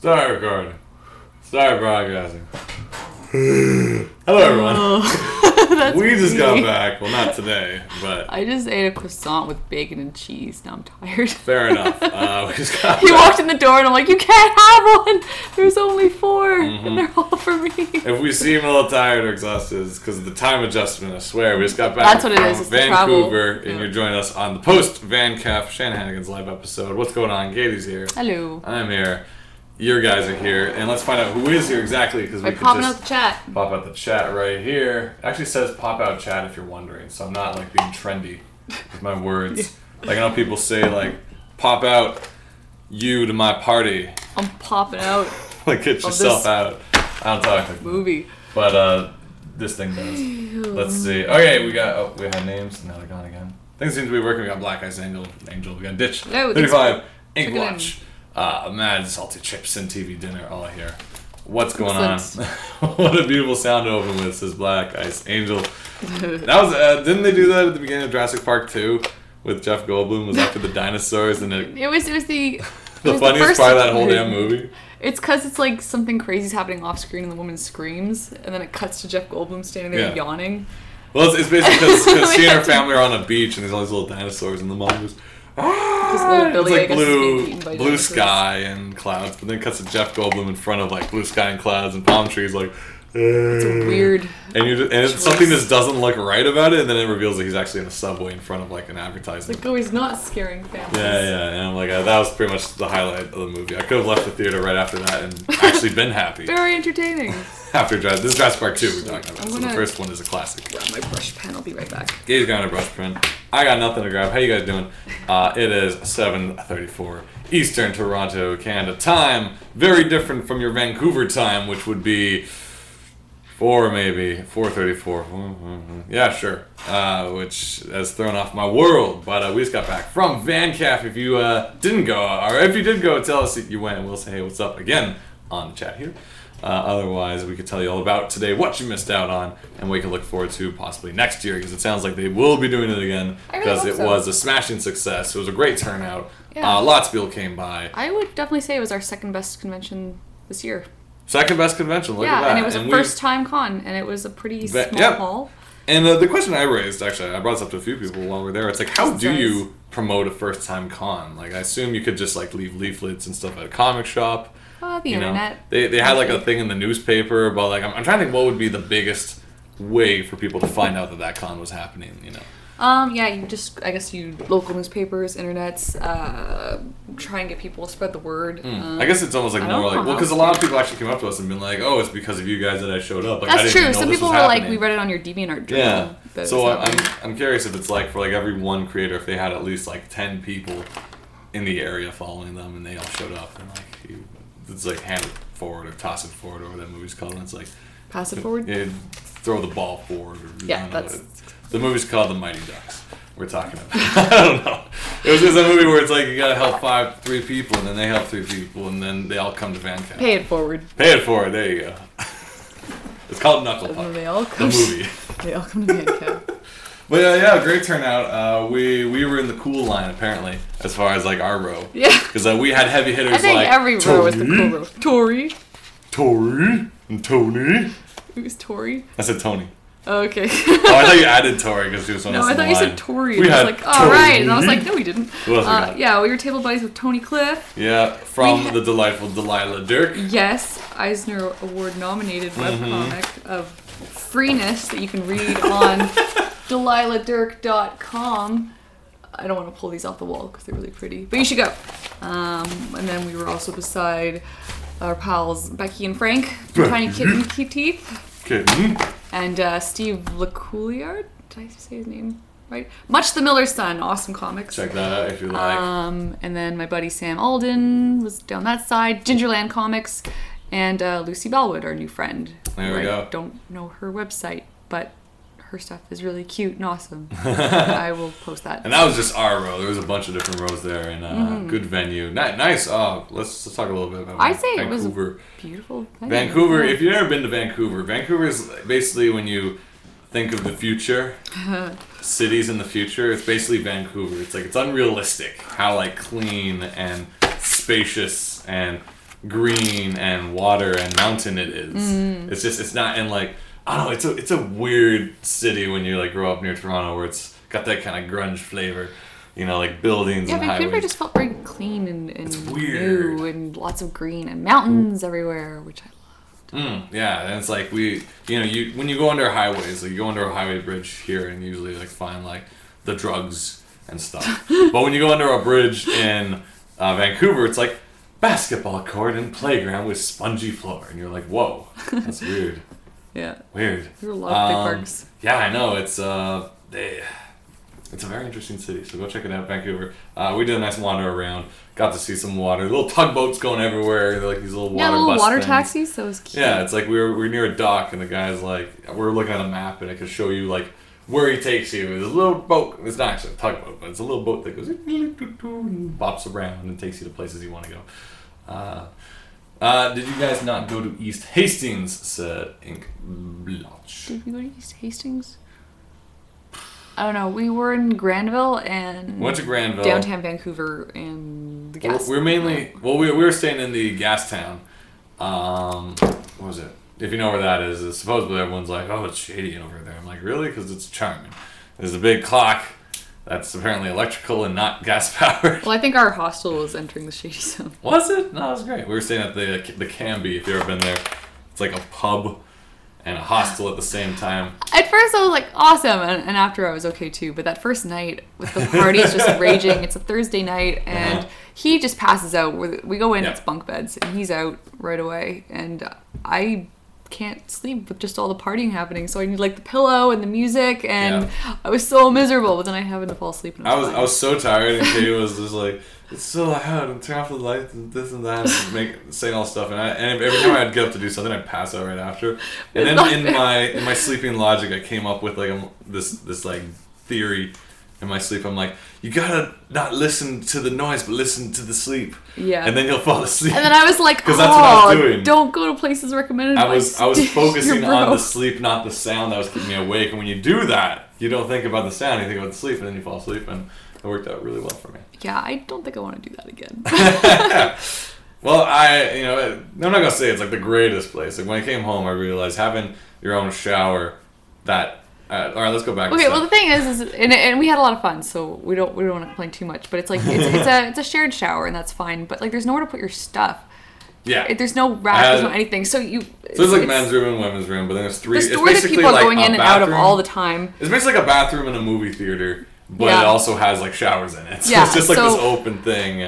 Start recording. Start broadcasting. Hello, everyone. We just got back. Well, not today, but... I just ate a croissant with bacon and cheese. Now I'm tired. Fair enough. We just got He back. walked in the door and I'm like, you can't have one! There's only 4, and they're all for me. If we seem a little tired or exhausted, it's because of the time adjustment, I swear. We just got back That's what it is, it's the Vancouver, travel. and you're joining us on the post-VanCAF Shanahannigan's live episode. What's going on? Katie's here. Hello. I'm here. Your guys are here, and let's find out who is here exactly, because we By could popping just out the chat. pop out the chat right here. It actually says pop out chat if you're wondering, so I'm not like being trendy with my words. Like I know people say like pop out you to my party. I'm popping out. Like get yourself out. I don't talk like Movie. But this thing does. Let's see. Okay, we had names, now they're gone again. Things seem to be working. We got Black Ice Angel, we got Ditch, Hello, 35, Ink Chicken Watch, Mad Salty Chips and TV Dinner, all here. What's going Excellent. on? What a beautiful sound to open with, says Black Ice Angel. That was didn't they do that at the beginning of Jurassic Park 2 with Jeff Goldblum? Was after the dinosaurs and It was the funniest part of that whole damn movie. It's because it's like something crazy's happening off screen and the woman screams, and then it cuts to Jeff Goldblum standing there yawning. Well, it's basically because she and her family are on a beach and there's all these little dinosaurs and the mom goes, Little Billy, it's I guess, like is being eaten by blue dinosaurs. sky and clouds, but then it cuts to Jeff Goldblum in front of like blue sky and clouds and palm trees, like. It's weird. And it's something that doesn't look right about it, and then it reveals that he's actually in a subway in front of like an advertisement. Like, oh, he's not scaring families. Yeah, and I'm like, that was pretty much the highlight of the movie. I could have left the theater right after that and actually been happy. Very entertaining. After this is Jurassic Park 2 we're talking about, so the gonna- first one is a classic. Grab my brush pen. I'll be right back. Gabe's got a brush pen. I got nothing to grab. How you guys doing? It is 7:34 Eastern Toronto, Canada time. Very different from your Vancouver time, which would be 4:34. Yeah, sure. Which has thrown off my world. But we just got back from VanCAF. If you didn't go, or if you did go, tell us that you went, and we'll say, hey, what's up again on the chat here. Otherwise, we could tell you all about today, what you missed out on, and what you can look forward to possibly next year, because it sounds like they will be doing it again, because it was a smashing success. It was a great turnout. Yeah. Lots of people came by. I would definitely say it was our second best convention this year. Second best convention, look at that. And it was a first time con, and it was a pretty small hall. And the question I raised, actually, I brought this up to a few people while we were there. It's like, how do you promote a first time con? Like, I assume you could just like leave leaflets and stuff at a comic shop. The internet. They had like a thing in the newspaper about like I'm trying to think what would be the biggest way for people to find out that con was happening. I guess you local newspapers, internets, try and get people to spread the word. I guess it's almost like more like because a lot of people actually came up to us and been like, oh, it's because of you guys that I showed up. Like, that's I didn't true. know Some this people was were happening. like, we read it on your DeviantArt journal. Yeah. that So it was happening. I'm curious if it's like for like every one creator, if they had at least like 10 people in the area following them and they all showed up and like it's like hand it forward or toss it forward or whatever that movie's called. And it's like Pass it forward? Yeah, throw the ball forward. Or, Yeah, I don't know that's... the movie's called The Mighty Ducks. We're talking about. I don't know. It was just a movie where it's like you gotta help 3 people and then they help 3 people and then they all come to VanCAF. Pay it forward. Pay it forward. There you go. It's called Knuckle And Puck. then they all The come. movie. They all come to VanCAF. But yeah, great turnout. We were in the cool line apparently, as far as like our row. Yeah. Because we had heavy hitters I think like every row was the cool row. Tori. and Tony. Who's Tori? I said Tony. Oh, okay. Oh, I thought you added Tori because she was one No, else I in thought the you line. said Tori. We And I had was like, oh, right. And I was Tony. like, no, we didn't. Who else we got? Yeah, we were table buddies with Tony Cliff. Yeah, from the delightful Delilah Dirk. Yes, Eisner Award nominated webcomic of freeness that you can read on DelilahDirk.com. I don't want to pull these off the wall because they're really pretty, but you should go. And then we were also beside our pals Becky and Frank from Tiny Kitten Keep Teeth, Kitten. and Steve LeCouliard. Did I say his name right? Much the Miller's Son, awesome comics. Check that out if you like. And then my buddy Sam Alden was down that side, Gingerland Comics, and Lucy Bellwood, our new friend. There we go. I don't know her website, but her stuff is really cute and awesome. I will post that. And that was just our row. There was a bunch of different rows there, and good venue. Nice. Let's talk a little bit about I'd say Vancouver. it was a beautiful venue. Vancouver. If you've never been to Vancouver, Vancouver is basically when you think of the future, cities in the future. It's basically Vancouver. It's like it's unrealistic how like clean and spacious and green and water and mountain it is. It's not in like, I don't know, it's a weird city when you like grow up near Toronto where it's got that kind of grunge flavor. You know, like buildings and highways. Vancouver just felt very clean and it's weird. new and lots of green and mountains everywhere, which I loved. Yeah, and it's like when you go under highways, like you go under a highway bridge here and usually like find like the drugs and stuff. But when you go under a bridge in Vancouver, it's like basketball court and playground with spongy floor, and you're like, whoa, that's weird. Yeah. Weird. There are a lot of big parks. Yeah, I know. It's a very interesting city, so go check it out, Vancouver. We did a nice wander around, got to see some water, little tugboats going everywhere. They're like these little water bus water things. taxis. That was cute. Yeah, it's like we were near a dock, and the guy's like, we're looking at a map, and it could show you like where he takes you. There's a little boat. It's not actually a tugboat, but it's a little boat that goes and bops around and takes you to places you want to go. Did you guys not go to East Hastings? Said Ink Blotch. Did we go to East Hastings? I don't know. We were in Granville and went to Granville, downtown Vancouver, and the gas. We were staying in the gas town. What was it? If you know where that is supposedly everyone's like, oh, it's shady over there. I'm like, really? Because it's charming. There's a big clock that's apparently electrical and not gas powered. Well, I think our hostel was entering the shady zone. Was it? No, it was great. We were staying at the Canby. If you've ever been there, it's like a pub and a hostel at the same time. At first I was like, awesome, and after I was okay too, but that first night with the parties just raging, it's a Thursday night, and he just passes out. We go in, it's bunk beds, and he's out right away, and I can't sleep with just all the partying happening, so I need like the pillow and the music, and I was so miserable, but then I happened to fall asleep. And I was so tired, and Katie was just like, it's so loud, and turn off the lights, and this and that, and saying all stuff, and every time I'd get up to do something, I'd pass out right after. And then in my sleeping logic, I came up with like this like theory in my sleep. I'm like, you gotta not listen to the noise, but listen to the sleep. Yeah. And then you'll fall asleep. And then I was like, because that's what I was doing. Don't go to places recommended. I was focusing on the sleep, not the sound that was keeping me awake. And when you do that, you don't think about the sound, you think about the sleep, and then you fall asleep, and it worked out really well for me. Yeah, I don't think I want to do that again. Well, I'm not gonna say it's like the greatest place. Like when I came home, I realized having your own shower. All right, let's go back. Okay, well the thing is and we had a lot of fun, so we don't want to complain too much. But it's like it's a shared shower, and that's fine. But like, there's nowhere to put your stuff. Yeah. There's no rack, there's no anything. So there's like men's room and women's room, but then there's three. The store that people are going in and out of all the time. It's basically like a bathroom in a movie theater, but it also has like showers in it. So it's just like this open thing,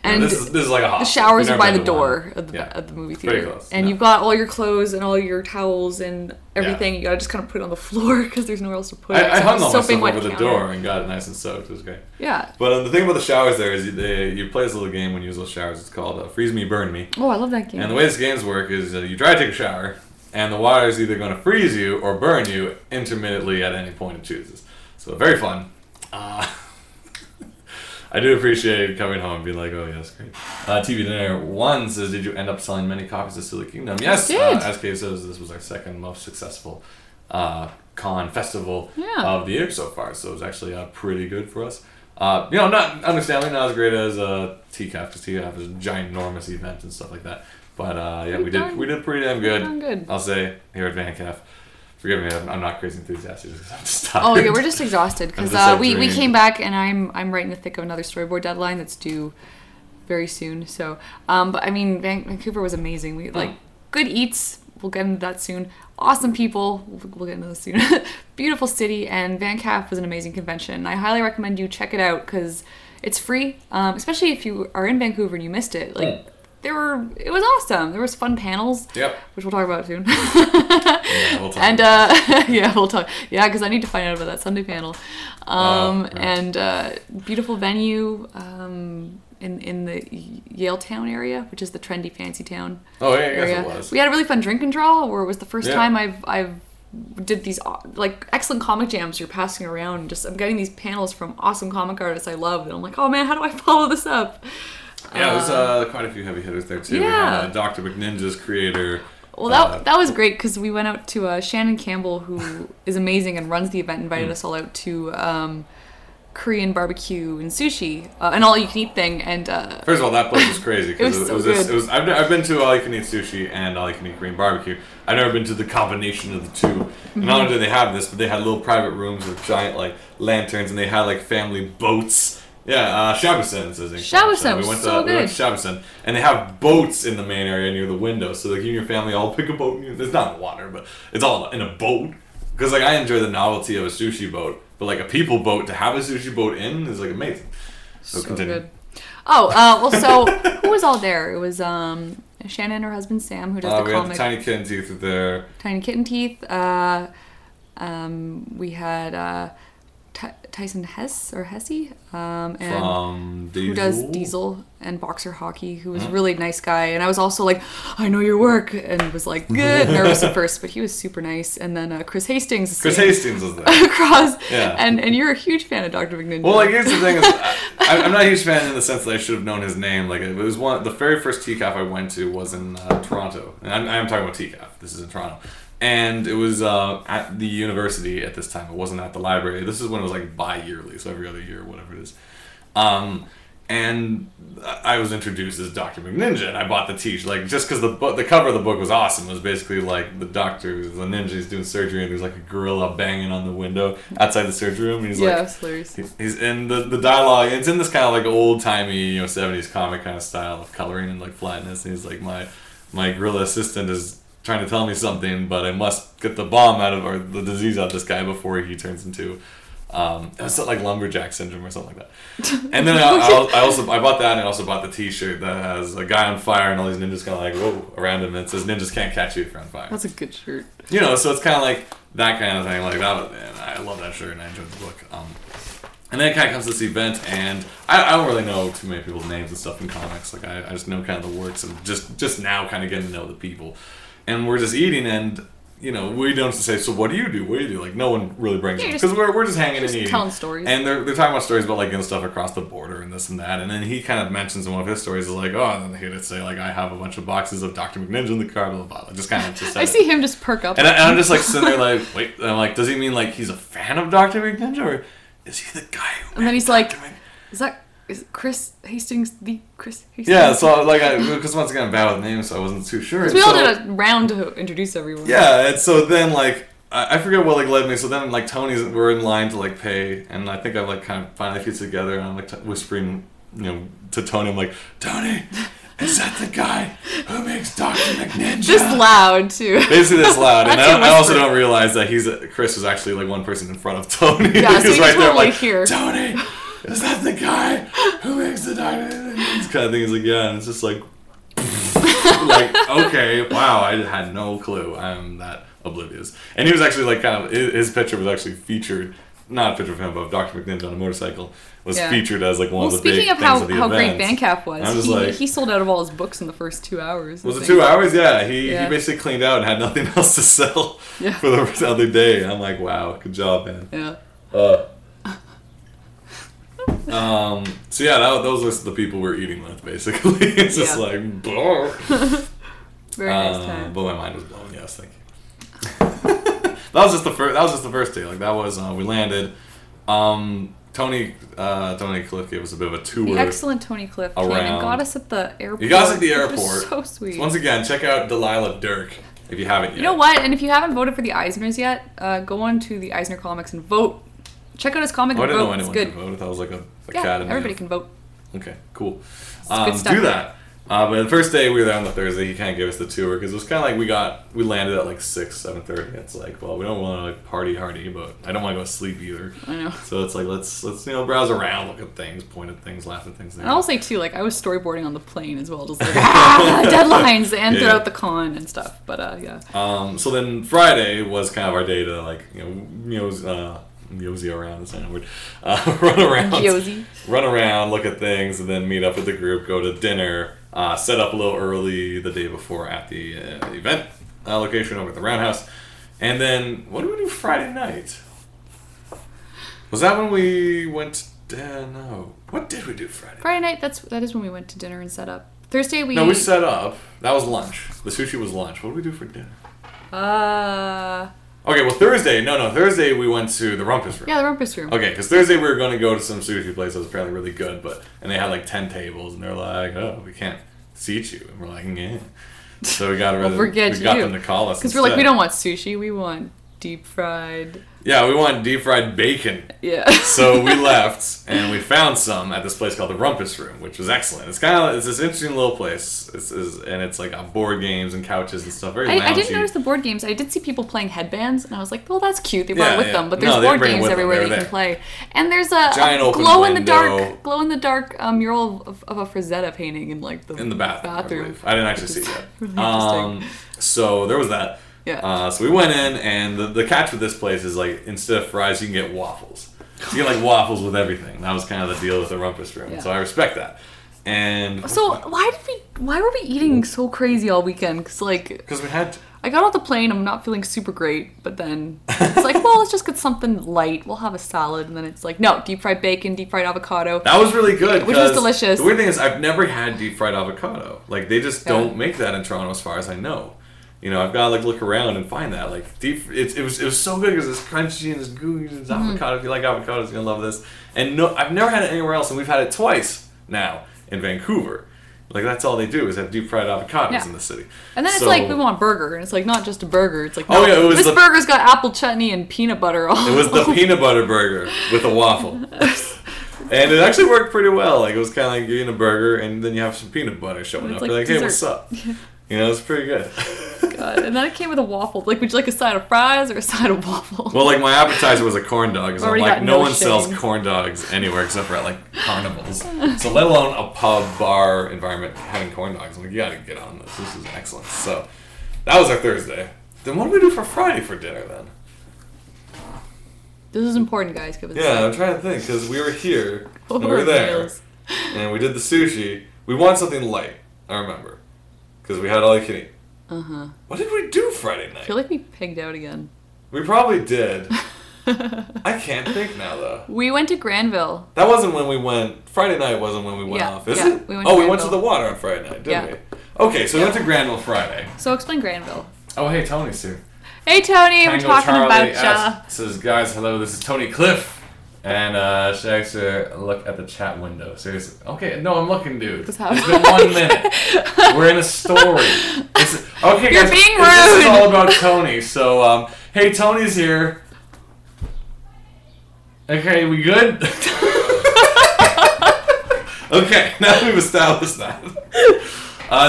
and this is like a hospital. The showers are by the door of the movie theater. Pretty close. And you've got all your clothes and all your towels and everything. You gotta just kind of put it on the floor because there's nowhere else to put it. I hung all my stuff over the door and got it nice and soaked. It was great. Yeah. But the thing about the showers there is you play this little game when you use those showers. It's called Freeze Me, Burn Me. Oh, I love that game. And the way this games work is you try to take a shower, and the water is either going to freeze you or burn you intermittently at any point it chooses. So very fun. I do appreciate coming home and being like, oh, yes, great. TV Dinner 1 says, did you end up selling many copies of Silly Kingdom? Yes, as Kay says, this was our second most successful con festival of the year so far, so it was actually pretty good for us. Not understandably not as great as TCAF, because TCAF is a giant, enormous event and stuff like that. But we did pretty damn good. I'll say, here at VanCAF. Forgive me, I'm not crazy enthusiastic because I'm just tired. Oh yeah, we're just exhausted because we came back and I'm right in the thick of another storyboard deadline that's due very soon. So, but I mean, Vancouver was amazing. We like good eats. We'll get into that soon. Awesome people. We'll get into this soon. Beautiful city, and VanCAF was an amazing convention. I highly recommend you check it out because it's free, especially if you are in Vancouver and you missed it. Like. It was awesome. There was fun panels, which we'll talk about soon. We'll talk. And we'll talk. Yeah, because I need to find out about that Sunday panel. And beautiful venue in the Yaletown area, which is the trendy fancy town. Oh yeah, I guess it was. We had a really fun drink and draw, where it was the first time I've did these like excellent comic jams you're passing around. I'm getting these panels from awesome comic artists I love, and I'm like, oh man, how do I follow this up? Yeah, there's quite a few heavy hitters there too. Yeah. We had Dr. McNinja's creator. Well, that was great because we went out to Shannon Campbell, who is amazing and runs the event, invited us all out to Korean barbecue and sushi, an all-you-can-eat thing, and first of all, that place was crazy because it was I've been to all-you-can-eat sushi and all-you-can-eat Korean barbecue. I've never been to the combination of the two. And not only did they have this, but they had little private rooms with giant like lanterns, and they had like family boats. Yeah, Shabusen is in Shabusen was so good. We went to Shabusen, and they have boats in the main area near the window, so like you and your family all pick a boat. It's not in the water, but it's all in a boat. Because like I enjoy the novelty of a sushi boat. But like a people boat, to have a sushi boat in is like amazing. So continue. Good. Oh, well, so who was all there? It was Shannon and her husband Sam, who does the comic. We had Tiny Kitten Teeth there. Tiny Kitten Teeth. We had Tyson Hesse, and from Diesel. Who does Diesel and Boxer Hockey, who was a really nice guy. And I was also like, I know your work, and was like, good, nervous at first, but he was super nice. And then Chris Hastings. Chris Hastings was there. Across. Yeah. And you're a huge fan of Dr. McNinja. Well, like, here's the thing is, I'm not a huge fan in the sense that I should have known his name. Like, it was the very first TCAF I went to was in Toronto. And I'm talking about TCAF. This is in Toronto. And it was at the university at this time. It wasn't at the library. This is when it was like bi-yearly, so every other year, whatever it is. And I was introduced as Dr. McNinja, and I bought the t-shirt, like, just because the cover of the book was awesome. It was basically like the doctor, the ninja, he's doing surgery, and there's like a gorilla banging on the window outside the surgery room. And he's like, it's hilarious. He's in the dialogue. It's in this kind of like old timey, 70s comic kind of style of coloring and like flatness. And he's like, my gorilla assistant is trying to tell me something, but I must get the bomb out of, or the disease out of this guy before he turns into, it was like lumberjack syndrome or something like that. And then I bought that, and I also bought the t-shirt that has a guy on fire and all these ninjas kind of like, whoa, around him, and it says ninjas can't catch you if you're on fire. That's a good shirt. So it's kind of like that kind of thing. Like that was, and I love that shirt, and I enjoyed the book. And then it kind of comes to this event, and I don't really know too many people's names and stuff in comics. Like I just know kind of the works, and just now kind of getting to know the people. And we're just eating, and we don't say, so what do you do? What do you do? Like, no one really brings it. Because we're just hanging and eating. Telling stories. And they're talking about stories about, like, stuff across the border and this and that. And then he kind of mentions in one of his stories, is like, oh, and then he'd say, like, I have a bunch of boxes of Dr. McNinja in the car, blah, blah, blah. Just kind of just I see him just perk up. And I'm just, like, sitting there, like, wait. And I'm like, does he mean, like, he's a fan of Dr. McNinja? Or is he the guy who And then he's like, is Chris Hastings the Chris Hastings? Yeah, so like, because once again I'm bad with names, so I wasn't too sure. Because we all did a round to introduce everyone. Yeah, and so then like I forget what like led me. So then like we're in line to like pay, and I think I've like kind of finally put together, and I'm like whispering, to Tony. I'm like, Tony, is that the guy who makes Dr. McNinja? Just loud too. Basically, this loud, and I also don't realize that Chris was actually like one person in front of Tony. Yeah, so he's right there, like, here. Tony. Is that the guy who makes the Dr. McNinja? Kind of thing. He's like, yeah, and it's just like, like, okay, wow, I had no clue. I'm that oblivious. And he was actually like kind of, his picture was actually featured, not a picture of him, but of Dr. McNinja on a motorcycle was featured as like one of the big things of the event. Speaking of how great VanCAF was, he sold out of all his books in the first 2 hours. Was it 2 hours? Yeah, he basically cleaned out and had nothing else to sell for the other day. And I'm like, wow, good job, man. Yeah. So yeah, those are the people we're eating with, basically. It's just like, very nice time. But my mind was blown. Yes, thank you. That was just the first day. Like that was we landed. Tony Cliff gave us a bit of a tour. The excellent Tony Cliff came and got us at the airport. He got us at the airport. It was so sweet. So once again, check out Delilah Dirk if you haven't yet. You know what? And if you haven't voted for the Eisners yet, go on to the Eisner Comics and vote. Check out his comic and vote. I didn't know anyone could vote. I thought it was like a academy. Everybody can vote. Okay, cool. Good stuff. Do that. But the first day we were there on the Thursday, he kind of gave us the tour because it was kind of like we landed at like 7:30. It's like, well, we don't want to like party hardy, but I don't want to go to sleep either. I know. So it's like let's browse around, look at things, point at things, laugh at things. And I'll say too, like I was storyboarding on the plane as well, just like deadlines and throughout the con and stuff. But yeah. So then Friday was kind of our day to like Yosi around, is that word? Run around. Yosi. Run around, look at things, and then meet up with the group, go to dinner, set up a little early the day before at the event location over at the Roundhouse. And then, what did we do Friday night? Was that when we went no. What did we do Friday? Friday night, that is when we went to dinner and set up. Thursday we... No, we set up. That was lunch. The sushi was lunch. What did we do for dinner? Okay, well, Thursday we went to the Rumpus Room. Yeah, the Rumpus Room. Okay, because Thursday we were going to go to some sushi place that was apparently really good, and they had like 10 tables, and they're like, oh, we can't seat you. And we're like, yeah. So we got them to call us because we're like, we don't want sushi, we want deep fried. Yeah, we want deep fried bacon. Yeah. So we left and we found some at this place called the Rumpus Room, which was excellent. It's this interesting little place. And it's like board games and couches and stuff. Very loungy. I didn't notice the board games. I did see people playing headbands, and I was like, "Oh, that's cute." They brought it with them, but there's board games everywhere that you can play. And there's a giant glow in the dark mural of a Frazetta painting in like the bathroom. I didn't actually see that. Really so there was that. Yeah. So we went in, and the catch with this place is like instead of fries, you can get waffles. So you get like waffles with everything. That was kind of the deal with the Rumpus Room. Yeah. So I respect that. And so why were we eating so crazy all weekend? Because we had to. I got off the plane. I'm not feeling super great, but then it's like, well, let's just get something light. We'll have a salad, and then it's like, no, deep fried bacon, deep fried avocado. That was really good, which was delicious. The weird thing is, I've never had deep fried avocado. Like they just don't make that in Toronto, as far as I know. You know, I've got to like look around and find that. Like it was so good because it's crunchy and it's gooey and it's avocado. If you like avocados, you're gonna love this. And no, I've never had it anywhere else, and we've had it twice now in Vancouver. Like that's all they do is have deep fried avocados in the city. And then it's like we want burger, and it's like not just a burger. It's like this burger's got apple chutney and peanut butter all. It was the peanut butter burger with a waffle. And it actually worked pretty well. Like it was kind of like getting a burger, and then you have some peanut butter showing up. You're like, hey, what's up? You know, it's pretty good. God. And then it came with a waffle. Like, would you like a side of fries or a side of waffle? Well, like, my appetizer was a corn dog. So I'm like, no one sells corn dogs anywhere except for at, like, carnivals. So let alone a pub, bar environment having corn dogs. I'm like, you gotta get on this. This is excellent. So that was our Thursday. Then what do we do for Friday for dinner, then? This is important, guys. Yeah, I'm trying to think, because we were here, and we were there, and we did the sushi. We want something light, I remember. Because we had all you can eat. Uh-huh. What did we do Friday night? I feel like we pigged out again. We probably did. I can't think now, though. We went to Granville. That wasn't when we went... Friday night wasn't when we went off, is it? We went to the water on Friday night, didn't we? Okay, so we went to Granville Friday. So explain Granville. Oh, hey, Tony's here. Hey, Tony, we're talking about ya. Says, guys, hello, this is Tony Cliff. And she actually look at the chat window. Seriously. Okay, no, I'm looking, dude. It's been 1 minute. We're in a story. Okay, You're guys, being rude. This is all about Tony. So, hey, Tony's here. Okay, we good? Okay, now we've established that.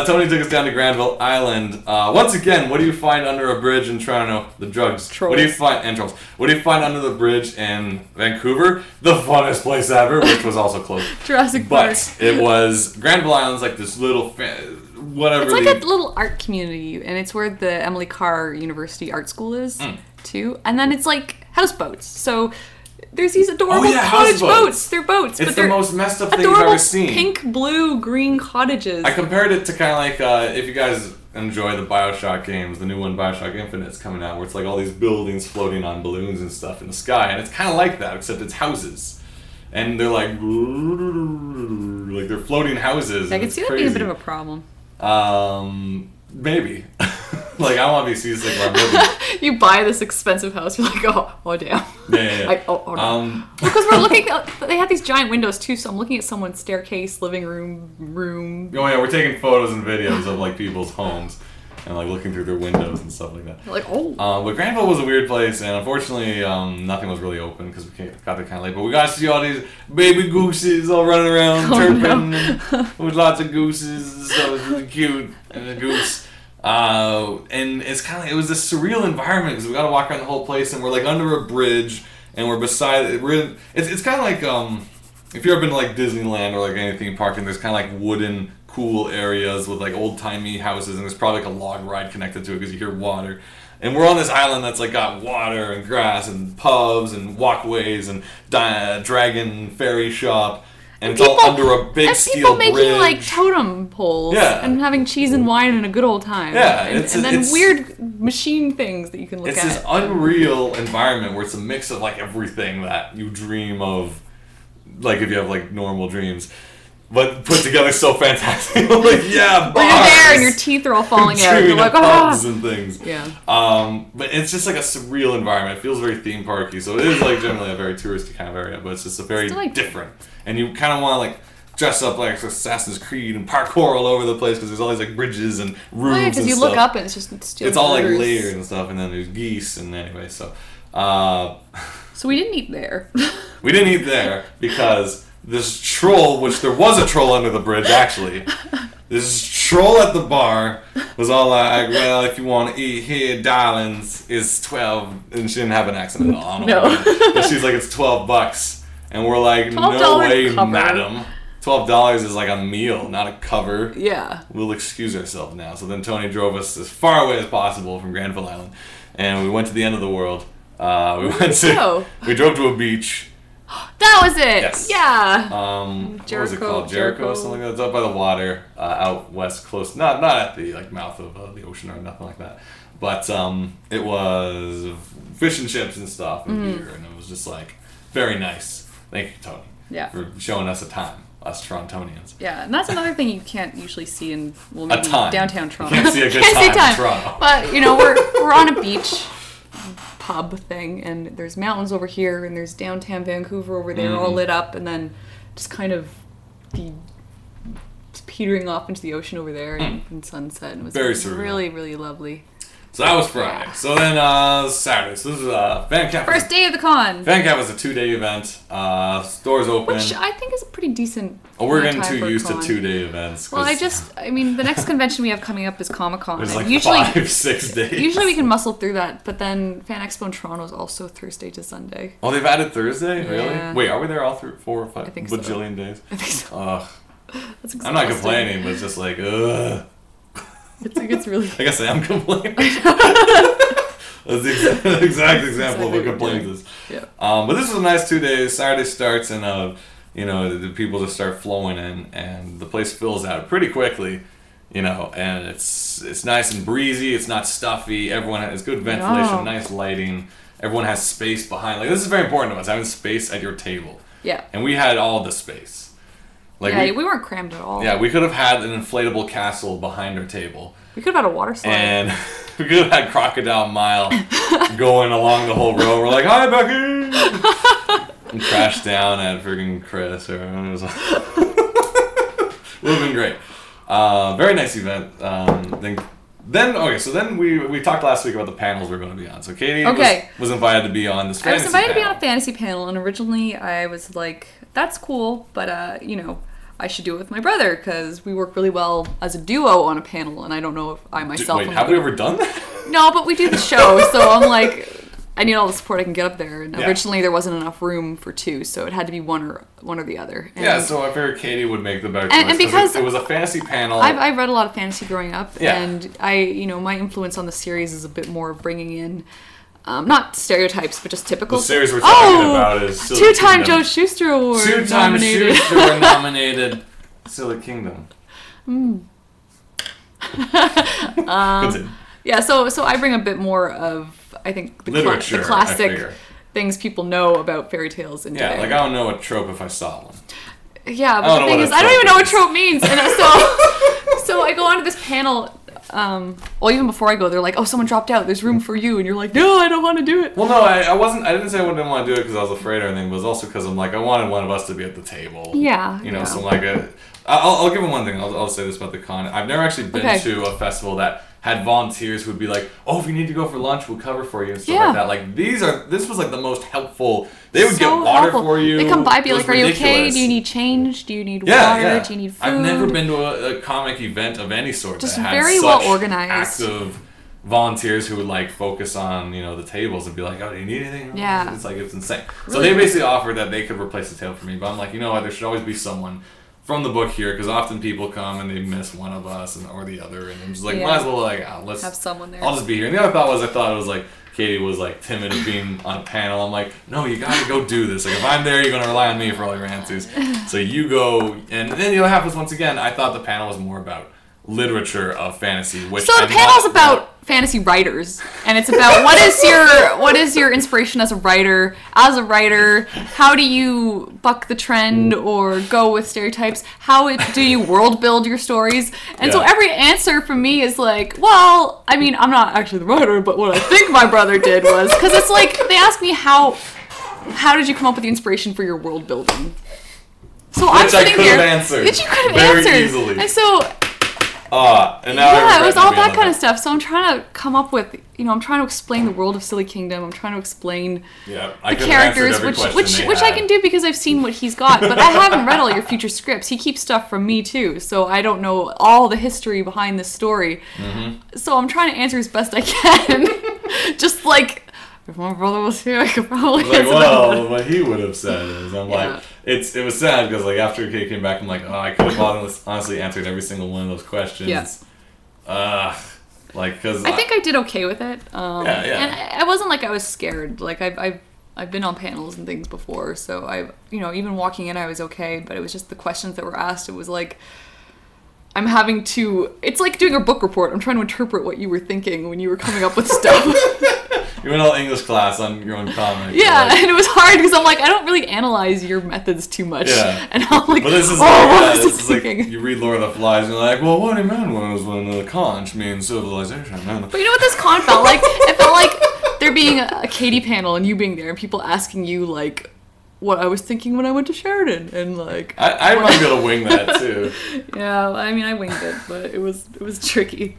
Tony took us down to Granville Island. Once again, what do you find under a bridge in Toronto? The drugs. Trolls. What do you find? And trolls. What do you find under the bridge in Vancouver? The funnest place ever, which was also closed. Jurassic Park. But it was Granville Island's like this little whatever. It's like a little art community, and it's where the Emily Carr University Art School is too. And then it's like houseboats. So. There's these adorable cottage boats. They're boats. It's the most messed up thing I've ever seen. Pink, blue, green cottages. I compared it to kind of like if you guys enjoy the Bioshock games, the new one, Bioshock Infinite's coming out, where it's like all these buildings floating on balloons and stuff in the sky, and it's kind of like that, except it's houses, and they're like they're floating houses. I can see that being a bit of a problem. Maybe. Like, I don't want to be seasick where I'm living. You buy this expensive house, you're like, oh damn. Yeah. Like, oh no. Because we're looking they have these giant windows too, so I'm looking at someone's staircase, living room. Oh yeah, we're taking photos and videos of like people's homes and like looking through their windows and stuff like that. You're like, oh. But Granville was a weird place, and unfortunately, nothing was really open because we got there kind of late. But we got to see all these baby gooses all running around, chirping, and with lots of gooses, so it was really cute, and a goose. And it's kind of it was this surreal environment because we got to walk around the whole place, and we're like under a bridge, and we're beside it. It's kind of like if you've ever been to like Disneyland or like any theme park, and there's kind of like wooden cool areas with like old timey houses, and there's probably like a log ride connected to it because you hear water. And we're on this island that's like got water and grass and pubs and walkways and dragon ferry shop. And it's all under a big steel bridge. People making like totem poles and having cheese and wine and a good old time. Yeah, and then weird machine things that you can look at. It's this unreal environment where it's a mix of like everything that you dream of, like if you have like normal dreams. but put together so fantastic. Like, yeah, bars. You're there and your teeth are all falling out. You're like, pubs and things. Yeah. But it's just like a surreal environment. It feels very theme parky. So it is like generally a very touristy kind of area, but it's just a very different. And you kind of want to like dress up like Assassin's Creed and parkour all over the place because there's all these like bridges and roofs. Yeah, because you look up and it's just it's all like layered and stuff, and then there's geese and anyway. So we didn't eat there. We didn't eat there because this troll, which there was a troll under the bridge actually. This troll at the bar was all like, well, if you want to eat here, darlings, is 12. And she didn't have an accent at all. I don't know. But she's like, it's $12. And we're like, no way, cover. Madam. $12 is like a meal, not a cover. Yeah. We'll excuse ourselves now. So then Tony drove us as far away as possible from Granville Island. And we went to the end of the world. We drove to a beach. That was it. Yes. Yeah. What was it called? Jericho, something like that. It's up by the water, out west, close. Not at the like mouth of the ocean or nothing like that. But it was fish and chips and stuff and beer, and it was just like very nice. Thank you, Tony. Yeah. For showing us a time, us Torontonians. Yeah, and that's another thing you can't usually see in maybe downtown Toronto. You can't see a good time in Toronto. But we're on a beach pub thing, and there's mountains over here, and there's downtown Vancouver over there, all lit up, and then just kind of petering off into the ocean over there, and sunset. And it was very surreal. Really, really lovely. So that was Friday. So then Saturday. So this is VanCAF. First day of the con. VanCAF was a 2-day event. Stores open. Which I think is a pretty decent. We're getting too used to 2-day events. Well, the next convention we have coming up is Comic-Con. It's like usually 5-6 days. Usually we can muscle through that, but then Fan Expo in Toronto is also Thursday to Sunday. Oh, they've added Thursday? Yeah. Really? Wait, are we there all through 4 or 5 bajillion days? I think so. Ugh. That's I'm not complaining, but it's just like, ugh. It's really. I guess I am complaining. That's the exact example of what complaint is. Yeah. But this is a nice 2 days. Saturday starts, and the people just start flowing in, and the place fills out pretty quickly. And it's nice and breezy. It's not stuffy. Everyone has good ventilation, nice lighting. Everyone has space behind. Like, this is very important to us, having space at your table. Yeah. And we had all the space. Like we weren't crammed at all. Yeah, we could have had an inflatable castle behind our table. We could have had a water slide. And we could have had Crocodile Mile going along the whole row. We're like, hi, Becky! And crashed down at friggin' Chris. It would have been great. Very nice event. Then we talked last week about the panels we're going to be on. So Katie was invited to be on this fantasy panel. I was invited to be on a fantasy panel, and originally I was like, that's cool, but I should do it with my brother because we work really well as a duo on a panel, and I don't know if I myself... Wait, have we ever done that? No, but we do the show, so I'm like... I need all the support I can get up there, and originally there wasn't enough room for two, so it had to be one or the other. And so I figured Katie would make the better choice. And because it was a fantasy panel. I've read a lot of fantasy growing up, and my influence on the series is a bit more bringing in, not stereotypes, but just typical. The series we're talking about is Silly two-time Joe Shuster Award. Two-time Shuster were nominated. Silly Kingdom. Yeah, so I bring a bit more of, I think, the classic things people know about fairy tales. Into I don't know a trope if I saw one. Yeah, but the thing is, I don't even know what trope means. And so I go onto this panel, even before I go, they're like, oh, someone dropped out, there's room for you. And you're like, no, I don't want to do it. Well, no, I didn't say I didn't want to do it because I was afraid or anything, but it was also because I'm like, I wanted one of us to be at the table. Yeah. So I'm like, I'll give them one thing. I'll say this about the con. I've never actually been to a festival that had volunteers who would be like, oh, if you need to go for lunch, we'll cover for you and stuff like that. Like, this was like the most helpful. They would get water for you. They come by, be like, are you okay? Do you need change? Do you need water? Do you need food? I've never been to a comic event of any sort just that had very such well organized, active volunteers who would like focus on the tables and be like, oh, do you need anything? Yeah. It's insane. Really? So they basically offered that they could replace the table for me, but I'm like, there should always be someone from the book here, because often people come and they miss one of us or the other, and I'm just like, might as well let's have someone there. I'll just be here. And the other thought was, I thought it was like Katie was like timid of being on a panel. I'm like, no, you gotta go do this. Like, if I'm there, you're gonna rely on me for all your answers. So you go, and then what happens once again? I thought the panel was more about literature of fantasy. Which so the panel's about fantasy writers, and it's about what is your inspiration as a writer. As a writer, how do you buck the trend or go with stereotypes? How do you world build your stories? And so every answer from me is like, well, I mean, I'm not actually the writer, but what I think my brother did was, because it's like they ask me how did you come up with the inspiration for your world building? So I'm sitting here, which you could have answered easily. And so. And now it was all that kind of stuff. So I'm trying to come up with, I'm trying to explain the world of Silly Kingdom. I'm trying to explain the characters, which I can do because I've seen what he's got. But I haven't read all your future scripts. He keeps stuff from me too, so I don't know all the history behind this story. Mm-hmm. So I'm trying to answer as best I can. Just like, if my brother was here, I could probably answer well, what he would have said is, I'm like, it was sad because like after Kate came back, I'm like, I could have honestly answered every single one of those questions. Because I think I did okay with it. And I wasn't like I was scared. Like I've been on panels and things before, so even walking in, I was okay. But it was just the questions that were asked. It was like I'm having to. It's like doing a book report. I'm trying to interpret what you were thinking when you were coming up with stuff. You went all English class on your own comic. Yeah, and it was hard because I'm like, I don't really analyze your methods too much. Yeah. And I'm like, but this is like you read Lord of the Flies and you're like, well, what he meant was when the conch means civilization. But you know what this con felt like? It felt like there being a Katie panel and you being there and people asking you like what I was thinking when I went to Sheridan and like. I might be able to wing that too. Yeah, I mean I winged it, but it was tricky.